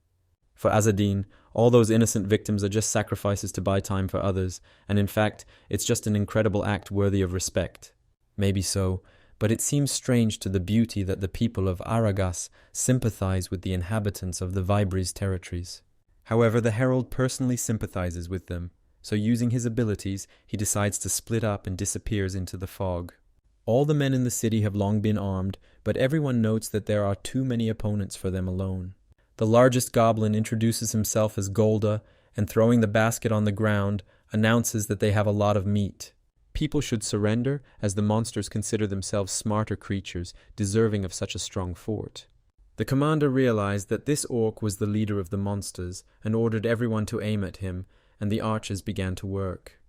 Speaker 1: For Azadin, all those innocent victims are just sacrifices to buy time for others, and in fact, it's just an incredible act worthy of respect. Maybe so, but it seems strange to the beauty that the people of Aragas sympathize with the inhabitants of the Vibris territories. However, the herald personally sympathizes with them, so using his abilities, he decides to split up and disappears into the fog. All the men in the city have long been armed, but everyone notes that there are too many opponents for them alone. The largest goblin introduces himself as Golda, and throwing the basket on the ground, announces that they have a lot of meat. People should surrender, as the monsters consider themselves smarter creatures, deserving of such a strong fort. The commander realized that this orc was the leader of the monsters, and ordered everyone to aim at him, and the archers began to work.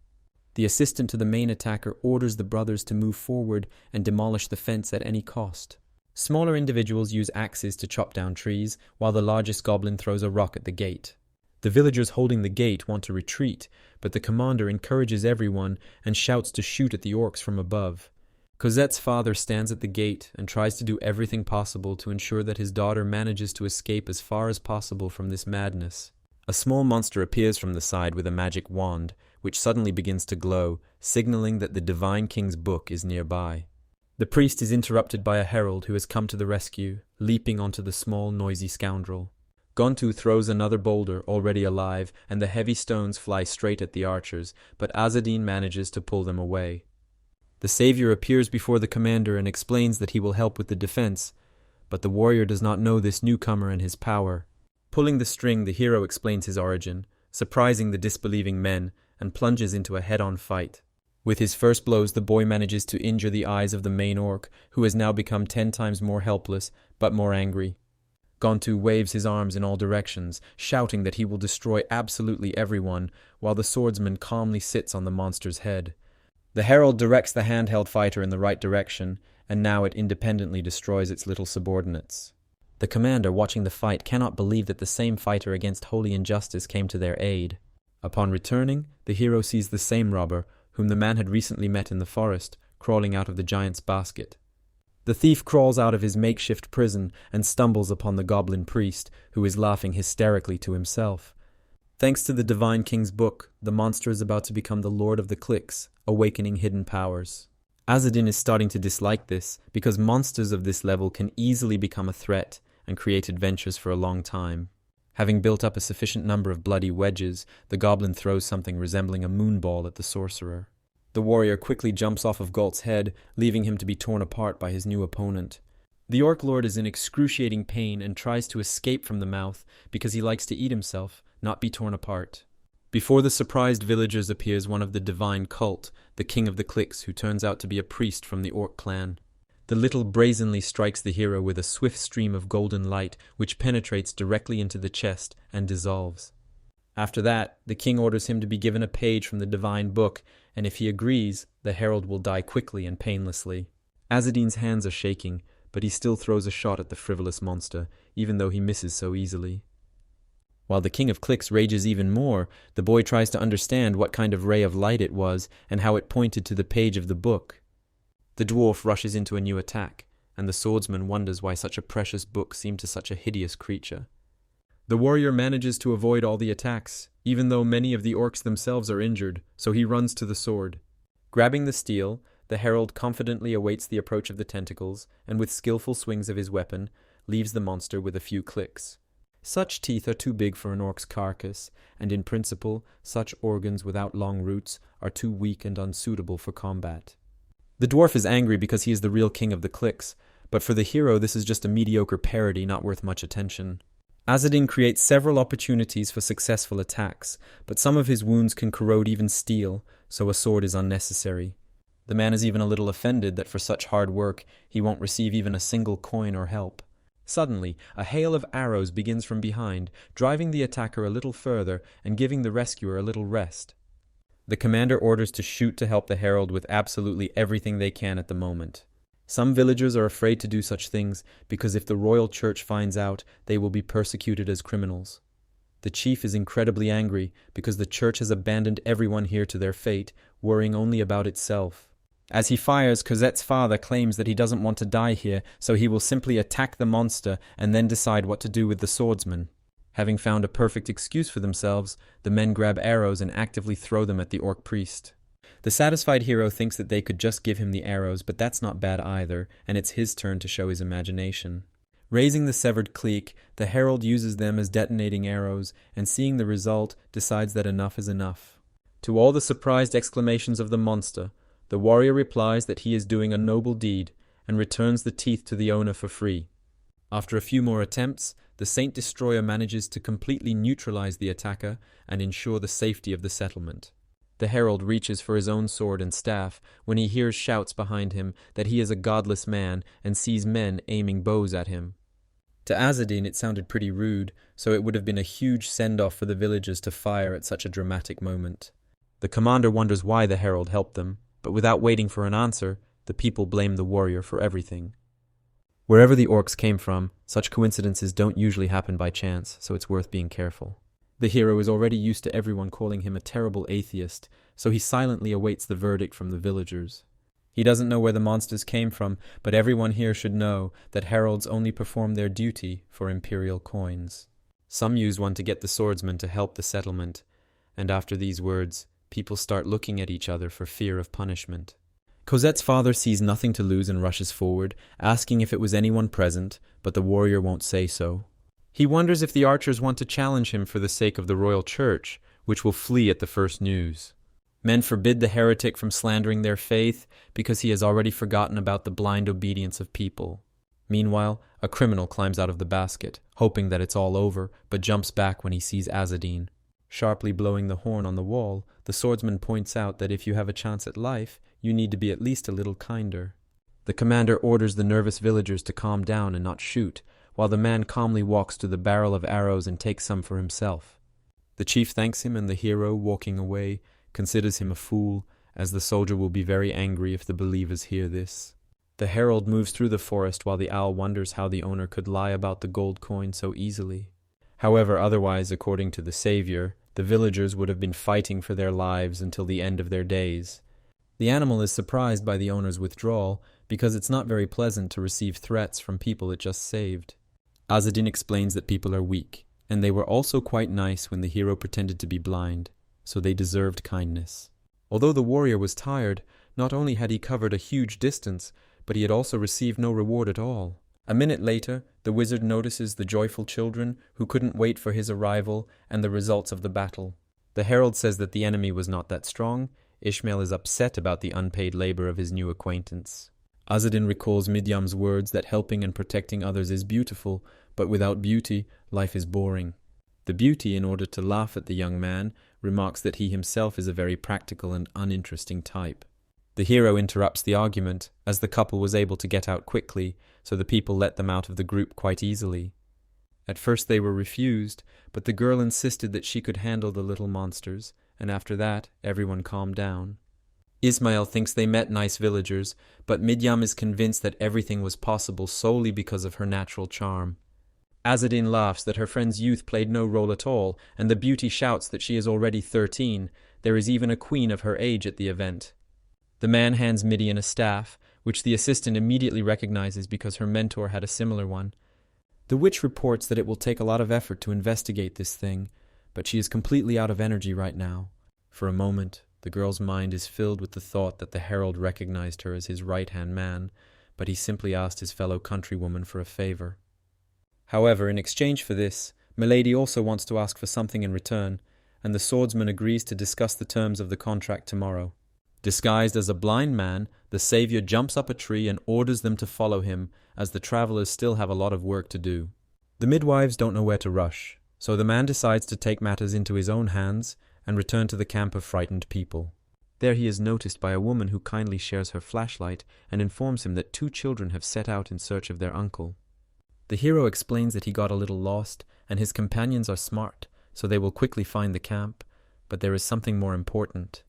Speaker 1: The assistant to the main attacker orders the brothers to move forward and demolish the fence at any cost. Smaller individuals use axes to chop down trees, while the largest goblin throws a rock at the gate. The villagers holding the gate want to retreat, but the commander encourages everyone and shouts to shoot at the orcs from above. Cosette's father stands at the gate and tries to do everything possible to ensure that his daughter manages to escape as far as possible from this madness. A small monster appears from the side with a magic wand, which suddenly begins to glow, signaling that the Divine King's book is nearby. The priest is interrupted by a herald who has come to the rescue, leaping onto the small, noisy scoundrel. Gontu throws another boulder, already alive, and the heavy stones fly straight at the archers, but Azadin manages to pull them away. The savior appears before the commander and explains that he will help with the defense, but the warrior does not know this newcomer and his power. Pulling the string, the hero explains his origin, surprising the disbelieving men, and plunges into a head-on fight. With his first blows, the boy manages to injure the eyes of the main orc, who has now become 10 times more helpless, but more angry. Gontu waves his arms in all directions, shouting that he will destroy absolutely everyone, while the swordsman calmly sits on the monster's head. The herald directs the handheld fighter in the right direction, and now it independently destroys its little subordinates. The commander, watching the fight, cannot believe that the same fighter against holy injustice came to their aid. Upon returning, the hero sees the same robber, whom the man had recently met in the forest, crawling out of the giant's basket. The thief crawls out of his makeshift prison and stumbles upon the goblin priest, who is laughing hysterically to himself. Thanks to the Divine King's book, the monster is about to become the Lord of the Cliques, awakening hidden powers. Azadin is starting to dislike this, because monsters of this level can easily become a threat and create adventures for a long time. Having built up a sufficient number of bloody wedges, the goblin throws something resembling a moonball at the sorcerer. The warrior quickly jumps off of Galt's head, leaving him to be torn apart by his new opponent. The orc lord is in excruciating pain and tries to escape from the mouth because he likes to eat himself, not be torn apart. Before the surprised villagers appears one of the divine cult, the king of the cliques, who turns out to be a priest from the orc clan. The little brazenly strikes the hero with a swift stream of golden light which penetrates directly into the chest and dissolves. After that, the king orders him to be given a page from the divine book, and if he agrees, the herald will die quickly and painlessly. Azadin's hands are shaking, but he still throws a shot at the frivolous monster, even though he misses so easily. While the king of cliques rages even more, the boy tries to understand what kind of ray of light it was and how it pointed to the page of the book. The dwarf rushes into a new attack, and the swordsman wonders why such a precious book seemed to such a hideous creature. The warrior manages to avoid all the attacks, even though many of the orcs themselves are injured, so he runs to the sword. Grabbing the steel, the herald confidently awaits the approach of the tentacles, and with skillful swings of his weapon, leaves the monster with a few clicks. Such teeth are too big for an orc's carcass, and in principle, such organs without long roots are too weak and unsuitable for combat. The dwarf is angry because he is the real king of the cliques, but for the hero this is just a mediocre parody not worth much attention. Azadin creates several opportunities for successful attacks, but some of his wounds can corrode even steel, so a sword is unnecessary. The man is even a little offended that for such hard work he won't receive even a single coin or help. Suddenly, a hail of arrows begins from behind, driving the attacker a little further and giving the rescuer a little rest. The commander orders to shoot to help the herald with absolutely everything they can at the moment. Some villagers are afraid to do such things because if the royal church finds out, they will be persecuted as criminals. The chief is incredibly angry because the church has abandoned everyone here to their fate, worrying only about itself. As he fires, Cosette's father claims that he doesn't want to die here, so he will simply attack the monster and then decide what to do with the swordsman. Having found a perfect excuse for themselves, the men grab arrows and actively throw them at the orc priest. The satisfied hero thinks that they could just give him the arrows, but that's not bad either, and it's his turn to show his imagination. Raising the severed clique, the herald uses them as detonating arrows, and seeing the result, decides that enough is enough. To all the surprised exclamations of the monster, the warrior replies that he is doing a noble deed, and returns the teeth to the owner for free. After a few more attempts, the Saint Destroyer manages to completely neutralize the attacker and ensure the safety of the settlement. The herald reaches for his own sword and staff when he hears shouts behind him that he is a godless man and sees men aiming bows at him. To Azadin it sounded pretty rude, so it would have been a huge send-off for the villagers to fire at such a dramatic moment. The commander wonders why the herald helped them, but without waiting for an answer, the people blame the warrior for everything. Wherever the orcs came from, such coincidences don't usually happen by chance, so it's worth being careful. The hero is already used to everyone calling him a terrible atheist, so he silently awaits the verdict from the villagers. He doesn't know where the monsters came from, but everyone here should know that heralds only perform their duty for imperial coins. Some use one to get the swordsman to help the settlement, and after these words, people start looking at each other for fear of punishment. Cosette's father sees nothing to lose and rushes forward, asking if it was anyone present, but the warrior won't say so. He wonders if the archers want to challenge him for the sake of the royal church, which will flee at the first news. Men forbid the heretic from slandering their faith because he has already forgotten about the blind obedience of people. Meanwhile, a criminal climbs out of the basket, hoping that it's all over, but jumps back when he sees Azadin. Sharply blowing the horn on the wall, the swordsman points out that if you have a chance at life, you need to be at least a little kinder. The commander orders the nervous villagers to calm down and not shoot, while the man calmly walks to the barrel of arrows and takes some for himself. The chief thanks him, and the hero, walking away, considers him a fool, as the soldier will be very angry if the believers hear this. The herald moves through the forest while the owl wonders how the owner could lie about the gold coin so easily. However, otherwise, according to the savior, the villagers would have been fighting for their lives until the end of their days. The animal is surprised by the owner's withdrawal because it's not very pleasant to receive threats from people it just saved. Azadin explains that people are weak, and they were also quite nice when the hero pretended to be blind, so they deserved kindness. Although the warrior was tired, not only had he covered a huge distance, but he had also received no reward at all. A minute later, the wizard notices the joyful children who couldn't wait for his arrival and the results of the battle. The herald says that the enemy was not that strong. Ishmael is upset about the unpaid labor of his new acquaintance. Azadin recalls Midyam's words that helping and protecting others is beautiful, but without beauty, life is boring. The beauty, in order to laugh at the young man, remarks that he himself is a very practical and uninteresting type. The hero interrupts the argument, as the couple was able to get out quickly, so the people let them out of the group quite easily. At first they were refused, but the girl insisted that she could handle the little monsters, and after that everyone calmed down. Ismail thinks they met nice villagers, but Midyam is convinced that everything was possible solely because of her natural charm. Azadin laughs that her friend's youth played no role at all, and the beauty shouts that she is already 13. There is even a queen of her age at the event. The man hands Midian a staff, which the assistant immediately recognizes because her mentor had a similar one. The witch reports that it will take a lot of effort to investigate this thing, but she is completely out of energy right now. For a moment, the girl's mind is filled with the thought that the herald recognized her as his right-hand man, but he simply asked his fellow countrywoman for a favor. However, in exchange for this, Milady also wants to ask for something in return, and the swordsman agrees to discuss the terms of the contract tomorrow. Disguised as a blind man, the savior jumps up a tree and orders them to follow him, as the travelers still have a lot of work to do. The midwives don't know where to rush, so the man decides to take matters into his own hands and return to the camp of frightened people. There he is noticed by a woman who kindly shares her flashlight and informs him that 2 children have set out in search of their uncle. The hero explains that he got a little lost, and his companions are smart, so they will quickly find the camp, but there is something more important.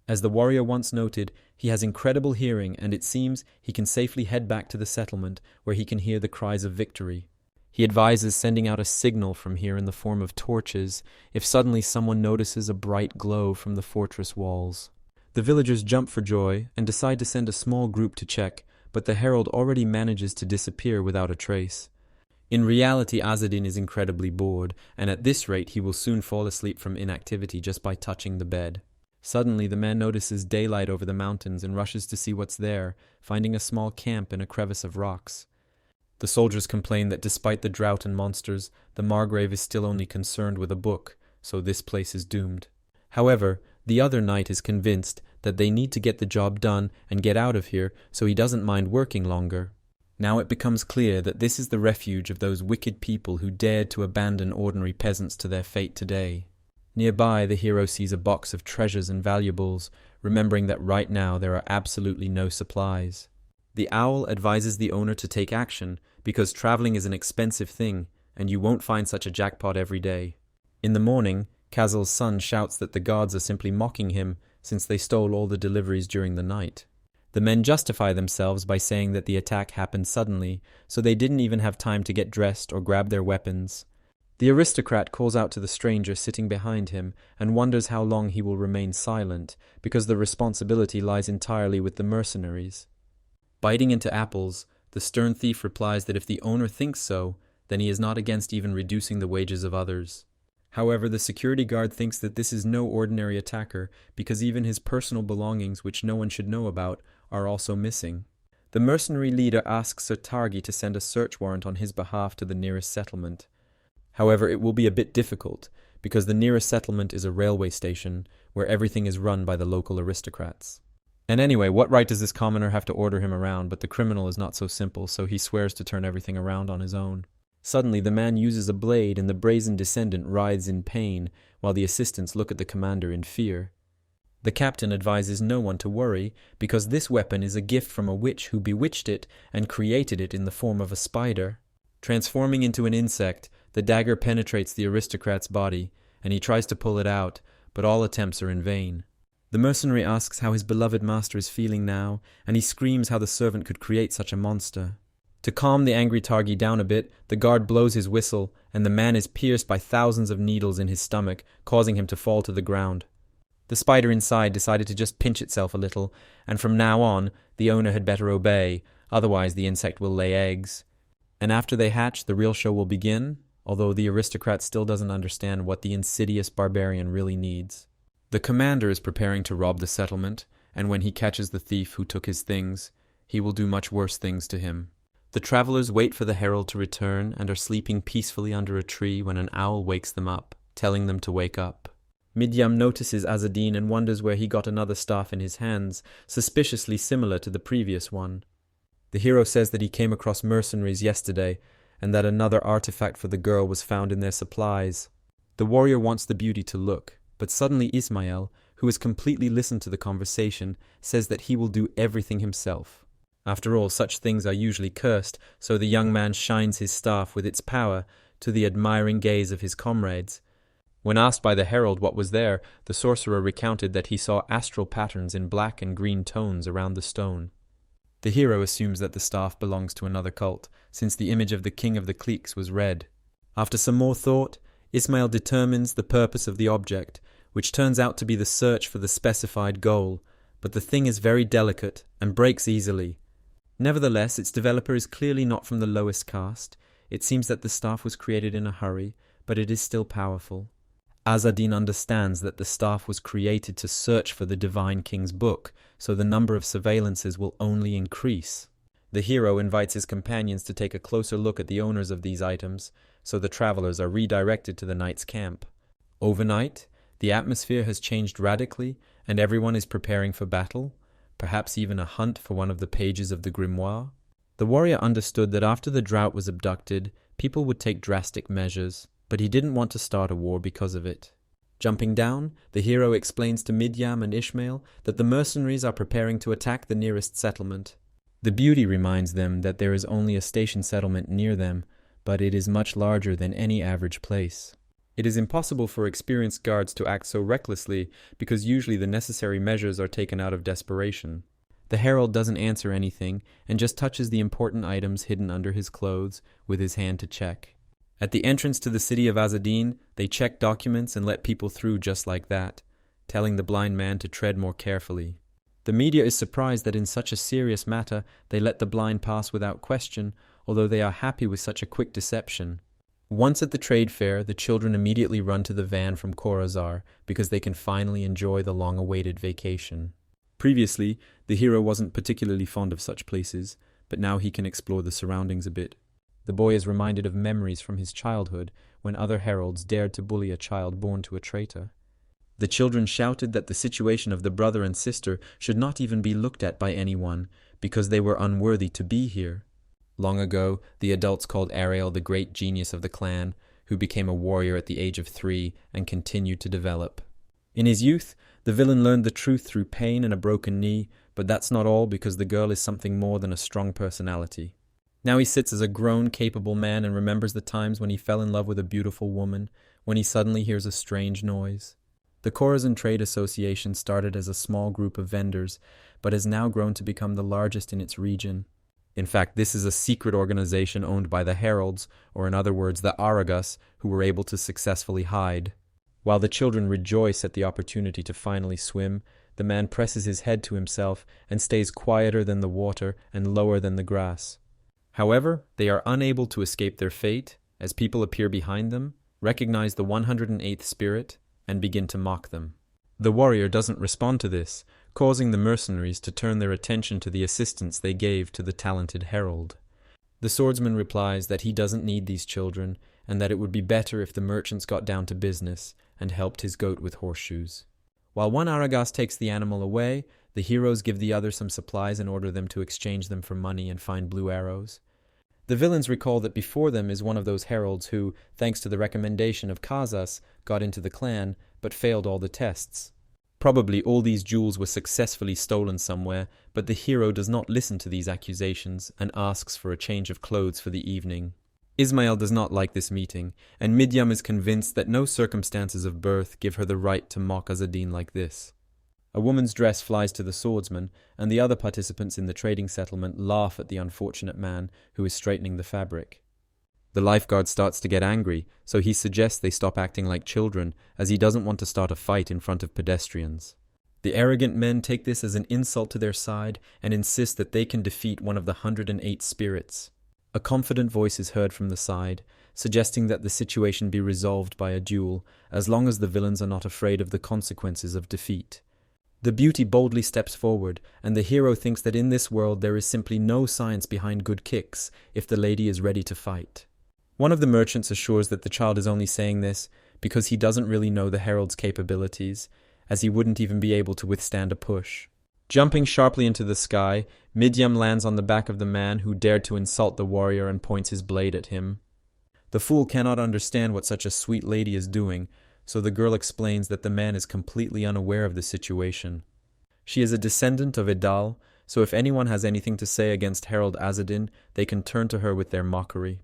Speaker 1: As the warrior once noted, he has incredible hearing, and it seems he can safely head back to the settlement where he can hear the cries of victory. He advises sending out a signal from here in the form of torches if suddenly someone notices a bright glow from the fortress walls. The villagers jump for joy and decide to send a small group to check, but the herald already manages to disappear without a trace. In reality, Azadin is incredibly bored, and at this rate he will soon fall asleep from inactivity just by touching the bed. Suddenly, the man notices daylight over the mountains and rushes to see what's there, finding a small camp in a crevice of rocks. The soldiers complain that despite the drought and monsters, the Margrave is still only concerned with a book, so this place is doomed. However, the other knight is convinced that they need to get the job done and get out of here, so he doesn't mind working longer. Now it becomes clear that this is the refuge of those wicked people who dared to abandon ordinary peasants to their fate today. Nearby, the hero sees a box of treasures and valuables, remembering that right now there are absolutely no supplies. The owl advises the owner to take action, because traveling is an expensive thing, and you won't find such a jackpot every day. In the morning, Kazal's son shouts that the guards are simply mocking him, since they stole all the deliveries during the night. The men justify themselves by saying that the attack happened suddenly, so they didn't even have time to get dressed or grab their weapons. The aristocrat calls out to the stranger sitting behind him and wonders how long he will remain silent, because the responsibility lies entirely with the mercenaries. Biting into apples, the stern thief replies that if the owner thinks so, then he is not against even reducing the wages of others. However, the security guard thinks that this is no ordinary attacker, because even his personal belongings, which no one should know about, are also missing. The mercenary leader asks Sir Targi to send a search warrant on his behalf to the nearest settlement. However, it will be a bit difficult, because the nearest settlement is a railway station, where everything is run by the local aristocrats. And anyway, what right does this commoner have to order him around? But the criminal is not so simple, so he swears to turn everything around on his own. Suddenly, the man uses a blade and the brazen descendant writhes in pain, while the assistants look at the commander in fear. The captain advises no one to worry, because this weapon is a gift from a witch who bewitched it and created it in the form of a spider. Transforming into an insect, the dagger penetrates the aristocrat's body, and he tries to pull it out, but all attempts are in vain. The mercenary asks how his beloved master is feeling now, and he screams how the servant could create such a monster. To calm the angry Targi down a bit, the guard blows his whistle, and the man is pierced by thousands of needles in his stomach, causing him to fall to the ground. The spider inside decided to just pinch itself a little, and from now on, the owner had better obey, otherwise the insect will lay eggs. And after they hatch, the real show will begin, although the aristocrat still doesn't understand what the insidious barbarian really needs. The commander is preparing to rob the settlement, and when he catches the thief who took his things, he will do much worse things to him. The travelers wait for the herald to return and are sleeping peacefully under a tree when an owl wakes them up, telling them to wake up. Midyam notices Azadin and wonders where he got another staff in his hands, suspiciously similar to the previous one. The hero says that he came across mercenaries yesterday, and that another artifact for the girl was found in their supplies. The warrior wants the beauty to look, but suddenly Ismael, who has completely listened to the conversation, says that he will do everything himself. After all, such things are usually cursed, so the young man shines his staff with its power to the admiring gaze of his comrades. When asked by the herald what was there, the sorcerer recounted that he saw astral patterns in black and green tones around the stone. The hero assumes that the staff belongs to another cult, since the image of the king of the cliques was red. After some more thought, Ismail determines the purpose of the object, which turns out to be the search for the specified goal, but the thing is very delicate and breaks easily. Nevertheless, its developer is clearly not from the lowest caste. It seems that the staff was created in a hurry, but it is still powerful. Azadin understands that the staff was created to search for the divine king's book, so the number of surveillances will only increase. The hero invites his companions to take a closer look at the owners of these items, so the travelers are redirected to the knight's camp. Overnight, the atmosphere has changed radically, and everyone is preparing for battle, perhaps even a hunt for one of the pages of the grimoire. The warrior understood that after the drought was abducted, people would take drastic measures, but he didn't want to start a war because of it. Jumping down, the hero explains to Midyam and Ishmael that the mercenaries are preparing to attack the nearest settlement. The beauty reminds them that there is only a station settlement near them, but it is much larger than any average place. It is impossible for experienced guards to act so recklessly because usually the necessary measures are taken out of desperation. The herald doesn't answer anything and just touches the important items hidden under his clothes with his hand to check. At the entrance to the city of Azadin, they check documents and let people through just like that, telling the blind man to tread more carefully. The media is surprised that in such a serious matter they let the blind pass without question, although they are happy with such a quick deception. Once at the trade fair, the children immediately run to the van from Khorazar because they can finally enjoy the long-awaited vacation. Previously, the hero wasn't particularly fond of such places, but now he can explore the surroundings a bit. The boy is reminded of memories from his childhood when other heralds dared to bully a child born to a traitor. The children shouted that the situation of the brother and sister should not even be looked at by anyone because they were unworthy to be here. Long ago, the adults called Ariel the great genius of the clan, who became a warrior at the age of 3 and continued to develop. In his youth, the villain learned the truth through pain and a broken knee, but that's not all because the girl is something more than a strong personality. Now he sits as a grown, capable man and remembers the times when he fell in love with a beautiful woman, when he suddenly hears a strange noise. The Khorasan Trade Association started as a small group of vendors, but has now grown to become the largest in its region. In fact, this is a secret organization owned by the heralds, or in other words, the Aragas, who were able to successfully hide. While the children rejoice at the opportunity to finally swim, the man presses his head to himself and stays quieter than the water and lower than the grass. However, they are unable to escape their fate, as people appear behind them, recognize the 108th spirit, and begin to mock them. The warrior doesn't respond to this, causing the mercenaries to turn their attention to the assistance they gave to the talented herald. The swordsman replies that he doesn't need these children, and that it would be better if the merchants got down to business and helped his goat with horseshoes. While one Aragas takes the animal away, the heroes give the other some supplies and order them to exchange them for money and find blue arrows. The villains recall that before them is one of those heralds who, thanks to the recommendation of Kazas, got into the clan, but failed all the tests. Probably all these jewels were successfully stolen somewhere, but the hero does not listen to these accusations and asks for a change of clothes for the evening. Ismail does not like this meeting, and Midyam is convinced that no circumstances of birth give her the right to mock Azadin like this. A woman's dress flies to the swordsman, and the other participants in the trading settlement laugh at the unfortunate man who is straightening the fabric. The lifeguard starts to get angry, so he suggests they stop acting like children, as he doesn't want to start a fight in front of pedestrians. The arrogant men take this as an insult to their side and insist that they can defeat one of the 108 spirits. A confident voice is heard from the side, suggesting that the situation be resolved by a duel, as long as the villains are not afraid of the consequences of defeat. The beauty boldly steps forward, and the hero thinks that in this world there is simply no science behind good kicks if the lady is ready to fight. One of the merchants assures that the child is only saying this because he doesn't really know the herald's capabilities, as he wouldn't even be able to withstand a push. Jumping sharply into the sky, Midyam lands on the back of the man who dared to insult the warrior and points his blade at him. The fool cannot understand what such a sweet lady is doing, so the girl explains that the man is completely unaware of the situation. She is a descendant of Edal, so if anyone has anything to say against Herald Azadin, they can turn to her with their mockery.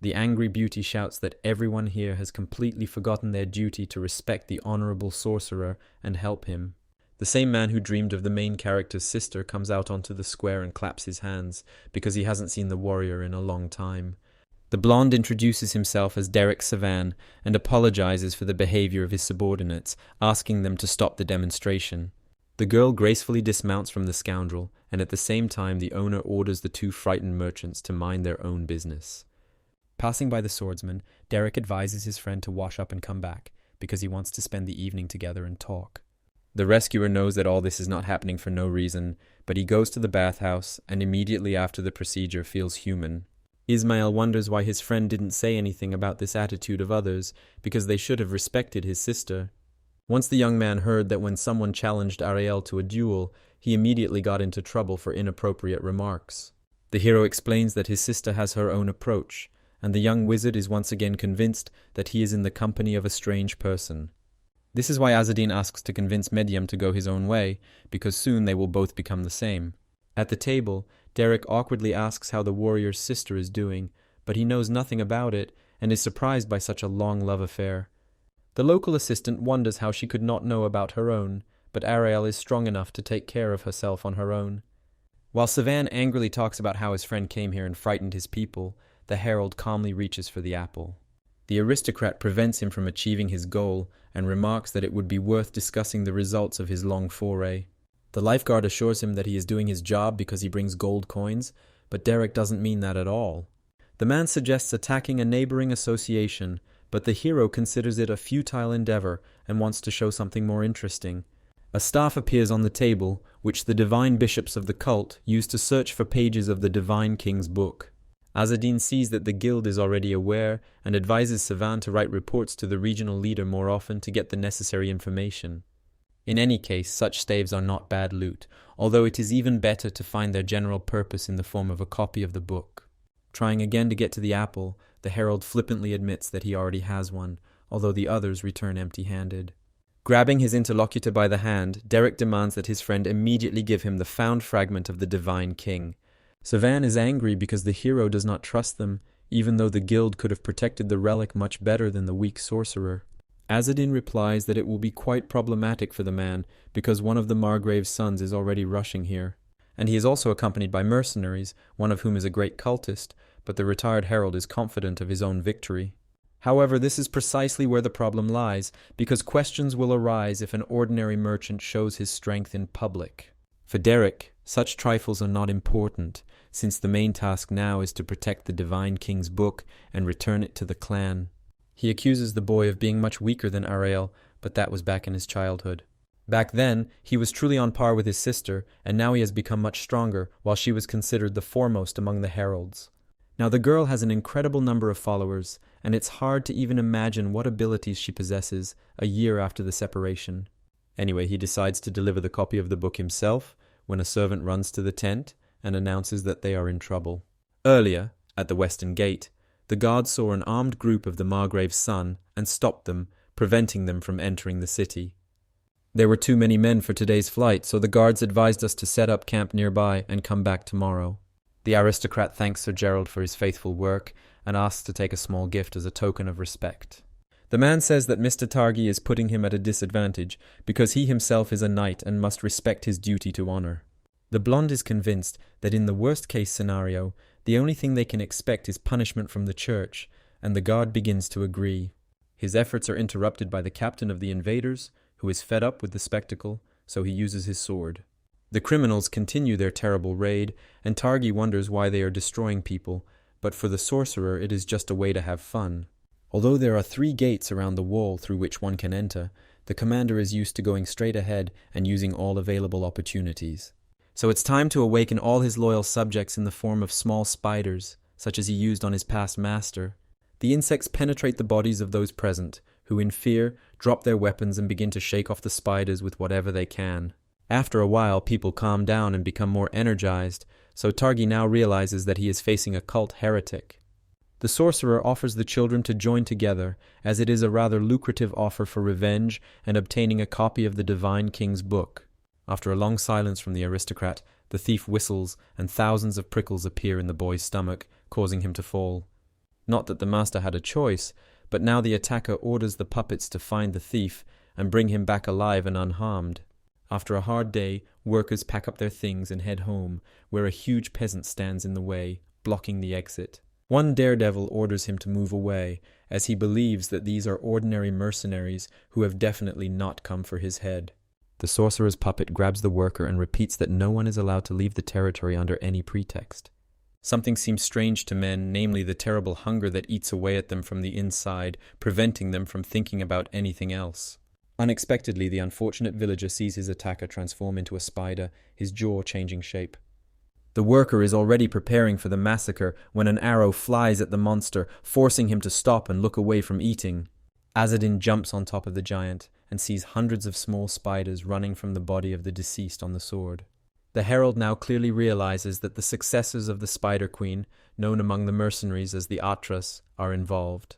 Speaker 1: The angry beauty shouts that everyone here has completely forgotten their duty to respect the honorable sorcerer and help him. The same man who dreamed of the main character's sister comes out onto the square and claps his hands, because he hasn't seen the warrior in a long time. The blonde introduces himself as Derek Savan and apologizes for the behavior of his subordinates, asking them to stop the demonstration. The girl gracefully dismounts from the scoundrel, and at the same time the owner orders the two frightened merchants to mind their own business. Passing by the swordsman, Derek advises his friend to wash up and come back, because he wants to spend the evening together and talk. The rescuer knows that all this is not happening for no reason, but he goes to the bathhouse and immediately after the procedure feels human. Ismail wonders why his friend didn't say anything about this attitude of others, because they should have respected his sister. Once the young man heard that when someone challenged Ariel to a duel, he immediately got into trouble for inappropriate remarks. The hero explains that his sister has her own approach, and the young wizard is once again convinced that he is in the company of a strange person. This is why Azadin asks to convince Midyam to go his own way, because soon they will both become the same. At the table, Derek awkwardly asks how the warrior's sister is doing, but he knows nothing about it and is surprised by such a long love affair. The local assistant wonders how she could not know about her own, but Ariel is strong enough to take care of herself on her own. While Savan angrily talks about how his friend came here and frightened his people, the herald calmly reaches for the apple. The aristocrat prevents him from achieving his goal and remarks that it would be worth discussing the results of his long foray. The lifeguard assures him that he is doing his job because he brings gold coins, but Derek doesn't mean that at all. The man suggests attacking a neighboring association, but the hero considers it a futile endeavor and wants to show something more interesting. A staff appears on the table, which the divine bishops of the cult use to search for pages of the divine king's book. Azadin sees that the guild is already aware and advises Savan to write reports to the regional leader more often to get the necessary information. In any case, such staves are not bad loot, although it is even better to find their general purpose in the form of a copy of the book. Trying again to get to the apple, the herald flippantly admits that he already has one, although the others return empty-handed. Grabbing his interlocutor by the hand, Derek demands that his friend immediately give him the found fragment of the divine king. Savan is angry because the hero does not trust them, even though the guild could have protected the relic much better than the weak sorcerer. Azadin replies that it will be quite problematic for the man because one of the Margrave's sons is already rushing here. And he is also accompanied by mercenaries, one of whom is a great cultist, but the retired herald is confident of his own victory. However, this is precisely where the problem lies, because questions will arise if an ordinary merchant shows his strength in public. For Derek, such trifles are not important, since the main task now is to protect the divine king's book and return it to the clan. He accuses the boy of being much weaker than Ariel, but that was back in his childhood. Back then, he was truly on par with his sister, and now he has become much stronger, while she was considered the foremost among the heralds. Now the girl has an incredible number of followers, and it's hard to even imagine what abilities she possesses a year after the separation. Anyway, he decides to deliver the copy of the book himself when a servant runs to the tent and announces that they are in trouble. Earlier, At the western gate, the guards saw an armed group of the Margrave's son and stopped them, preventing them from entering the city. There were too many men for today's flight, so the guards advised us to set up camp nearby and come back tomorrow. The aristocrat thanks Sir Gerald for his faithful work and asks to take a small gift as a token of respect. The man says that Mr. Targi is putting him at a disadvantage because he himself is a knight and must respect his duty to honor. The blonde is convinced that in the worst-case scenario, the only thing they can expect is punishment from the church, and the guard begins to agree. His efforts are interrupted by the captain of the invaders, who is fed up with the spectacle, so he uses his sword. The criminals continue their terrible raid, and Targi wonders why they are destroying people, but for the sorcerer it is just a way to have fun. Although there are 3 gates around the wall through which one can enter, the commander is used to going straight ahead and using all available opportunities. So it's time to awaken all his loyal subjects in the form of small spiders, such as he used on his past master. The insects penetrate the bodies of those present, who in fear drop their weapons and begin to shake off the spiders with whatever they can. After a while, people calm down and become more energized, so Targi now realizes that he is facing a cult heretic. The sorcerer offers the children to join together, as it is a rather lucrative offer for revenge and obtaining a copy of the Divine King's book. After a long silence from the aristocrat, the thief whistles and thousands of prickles appear in the boy's stomach, causing him to fall. Not that the master had a choice, but now the attacker orders the puppets to find the thief and bring him back alive and unharmed. After a hard day, workers pack up their things and head home, where a huge peasant stands in the way, blocking the exit. One daredevil orders him to move away, as he believes that these are ordinary mercenaries who have definitely not come for his head. The sorcerer's puppet grabs the worker and repeats that no one is allowed to leave the territory under any pretext. Something seems strange to men, namely the terrible hunger that eats away at them from the inside, preventing them from thinking about anything else. Unexpectedly, the unfortunate villager sees his attacker transform into a spider, his jaw changing shape. The worker is already preparing for the massacre when an arrow flies at the monster, forcing him to stop and look away from eating. Azadin jumps on top of the giant and sees hundreds of small spiders running from the body of the deceased on the sword. The herald now clearly realizes that the successors of the Spider Queen, known among the mercenaries as the Atras, are involved.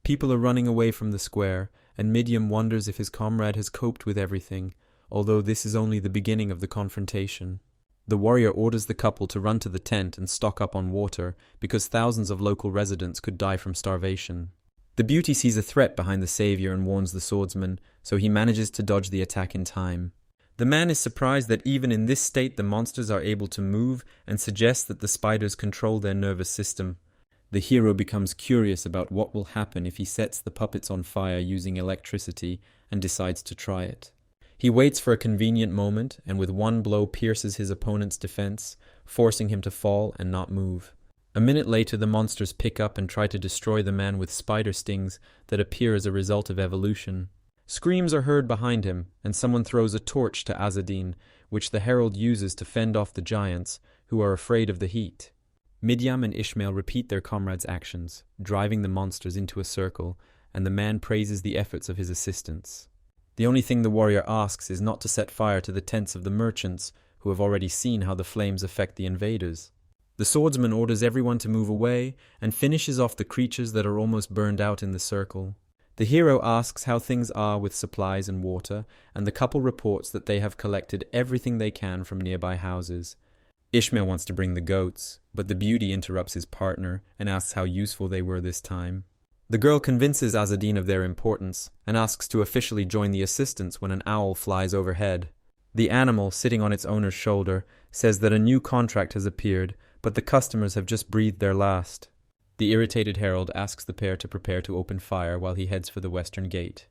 Speaker 1: People are running away from the square, and Midian wonders if his comrade has coped with everything, although this is only the beginning of the confrontation. The warrior orders the couple to run to the tent and stock up on water, because thousands of local residents could die from starvation. The beauty sees a threat behind the savior and warns the swordsman, so he manages to dodge the attack in time. The man is surprised that even in this state the monsters are able to move and suggests that the spiders control their nervous system. The hero becomes curious about what will happen if he sets the puppets on fire using electricity and decides to try it. He waits for a convenient moment and with one blow pierces his opponent's defense, forcing him to fall and not move. A minute later the monsters pick up and try to destroy the man with spider stings that appear as a result of evolution. Screams are heard behind him, and someone throws a torch to Azadin, which the herald uses to fend off the giants, who are afraid of the heat. Midyam and Ishmael repeat their comrades' actions, driving the monsters into a circle, and the man praises the efforts of his assistants. The only thing the warrior asks is not to set fire to the tents of the merchants, who have already seen how the flames affect the invaders. The swordsman orders everyone to move away, and finishes off the creatures that are almost burned out in the circle. The hero asks how things are with supplies and water, and the couple reports that they have collected everything they can from nearby houses. Ishmael wants to bring the goats, but the beauty interrupts his partner and asks how useful they were this time. The girl convinces Azadin of their importance and asks to officially join the assistants when an owl flies overhead. The animal, sitting on its owner's shoulder, says that a new contract has appeared, but the customers have just breathed their last. The irritated herald asks the pair to prepare to open fire while he heads for the western gate.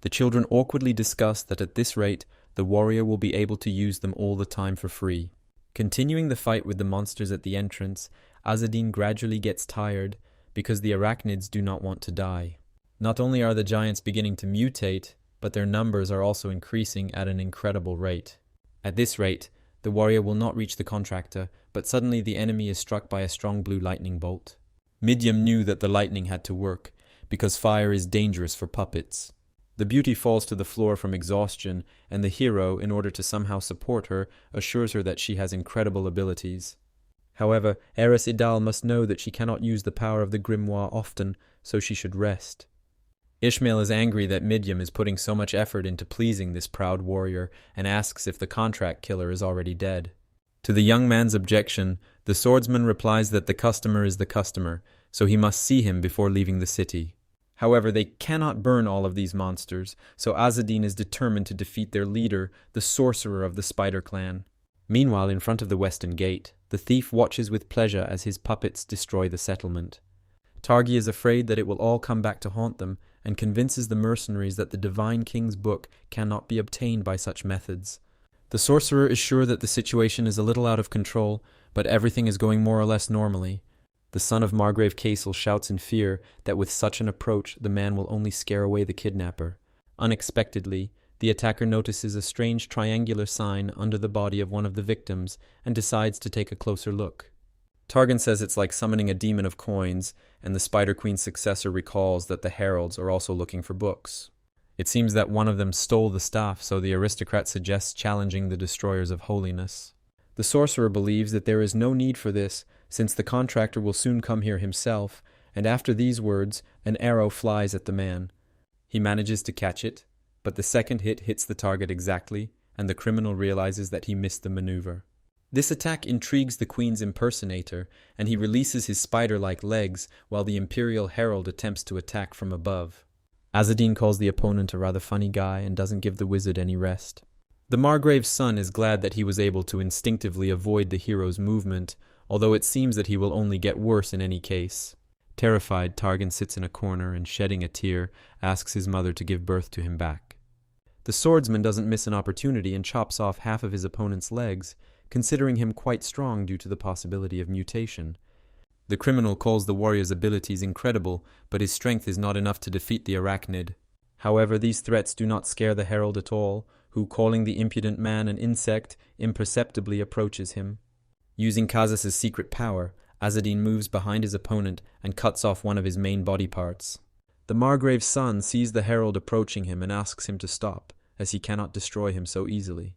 Speaker 1: The children awkwardly discuss that at this rate, the warrior will be able to use them all the time for free. Continuing the fight with the monsters at the entrance, Azadin gradually gets tired because the arachnids do not want to die. Not only are the giants beginning to mutate, but their numbers are also increasing at an incredible rate. At this rate, the warrior will not reach the contractor, but suddenly the enemy is struck by a strong blue lightning bolt. Midyam knew that the lightning had to work, because fire is dangerous for puppets. The beauty falls to the floor from exhaustion, and the hero, in order to somehow support her, assures her that she has incredible abilities. However, Heiress Idal must know that she cannot use the power of the grimoire often, so she should rest. Ishmael is angry that Midyam is putting so much effort into pleasing this proud warrior and asks if the contract killer is already dead. To the young man's objection, the swordsman replies that the customer is the customer, so he must see him before leaving the city. However, they cannot burn all of these monsters, so Azadin is determined to defeat their leader, the sorcerer of the Spider Clan. Meanwhile, in front of the western gate, the thief watches with pleasure as his puppets destroy the settlement. Targi is afraid that it will all come back to haunt them, and convinces the mercenaries that the Divine King's book cannot be obtained by such methods. The sorcerer is sure that the situation is a little out of control, but everything is going more or less normally. The son of Margrave Castle shouts in fear that with such an approach the man will only scare away the kidnapper. Unexpectedly, the attacker notices a strange triangular sign under the body of one of the victims and decides to take a closer look. Targan says it's like summoning a demon of coins, and the Spider Queen's successor recalls that the heralds are also looking for books. It seems that one of them stole the staff, so the aristocrat suggests challenging the destroyers of holiness. The sorcerer believes that there is no need for this, since the contractor will soon come here himself, and after these words, an arrow flies at the man. He manages to catch it, but the second hit hits the target exactly, and the criminal realizes that he missed the maneuver. This attack intrigues the queen's impersonator, and he releases his spider-like legs while the imperial herald attempts to attack from above. Azadin calls the opponent a rather funny guy and doesn't give the wizard any rest. The Margrave's son is glad that he was able to instinctively avoid the hero's movement, although it seems that he will only get worse in any case. Terrified, Targan sits in a corner and, shedding a tear, asks his mother to give birth to him back. The swordsman doesn't miss an opportunity and chops off half of his opponent's legs, considering him quite strong due to the possibility of mutation. The criminal calls the warrior's abilities incredible, but his strength is not enough to defeat the arachnid. However, these threats do not scare the herald at all, who, calling the impudent man an insect, imperceptibly approaches him. Using Kazas' secret power, Azadin moves behind his opponent and cuts off one of his main body parts. The Margrave's son sees the herald approaching him and asks him to stop, as he cannot destroy him so easily.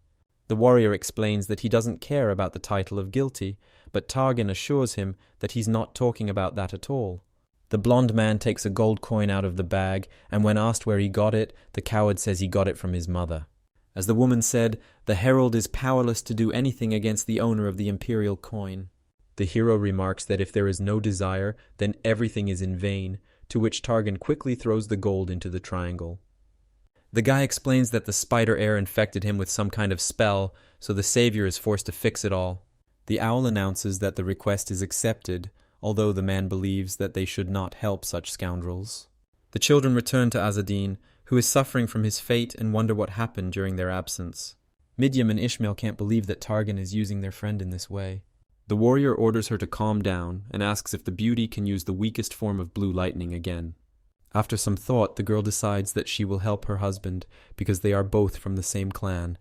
Speaker 1: The warrior explains that he doesn't care about the title of guilty, but Targan assures him that he's not talking about that at all. The blonde man takes a gold coin out of the bag, and when asked where he got it, the coward says he got it from his mother. As the woman said, the herald is powerless to do anything against the owner of the imperial coin. The hero remarks that if there is no desire, then everything is in vain, to which Targan quickly throws the gold into the triangle. The guy explains that the spider air infected him with some kind of spell, so the savior is forced to fix it all. The owl announces that the request is accepted, although the man believes that they should not help such scoundrels. The children return to Azadin, who is suffering from his fate, and wonder what happened during their absence. Midyam and Ishmael can't believe that Targan is using their friend in this way. The warrior orders her to calm down and asks if the beauty can use the weakest form of blue lightning again. After some thought, the girl decides that she will help her husband because they are both from the same clan.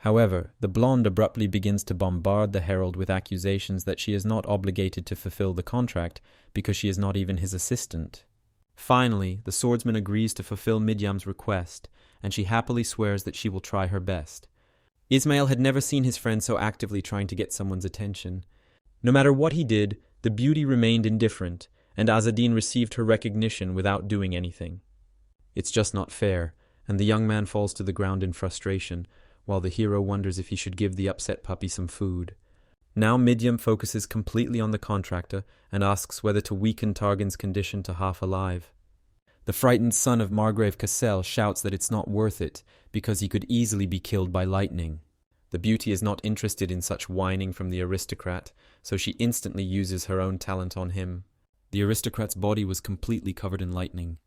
Speaker 1: However, the blonde abruptly begins to bombard the herald with accusations that she is not obligated to fulfill the contract because she is not even his assistant. Finally, the swordsman agrees to fulfill Midyam's request, and she happily swears that she will try her best. Ismail had never seen his friend so actively trying to get someone's attention. No matter what he did, the beauty remained indifferent, and Azadin received her recognition without doing anything. It's just not fair, and the young man falls to the ground in frustration, while the hero wonders if he should give the upset puppy some food. Now Midyam focuses completely on the contractor and asks whether to weaken Targan's condition to half alive. The frightened son of Margrave Cassel shouts that it's not worth it, because he could easily be killed by lightning. The beauty is not interested in such whining from the aristocrat, so she instantly uses her own talent on him. The aristocrat's body was completely covered in lightning.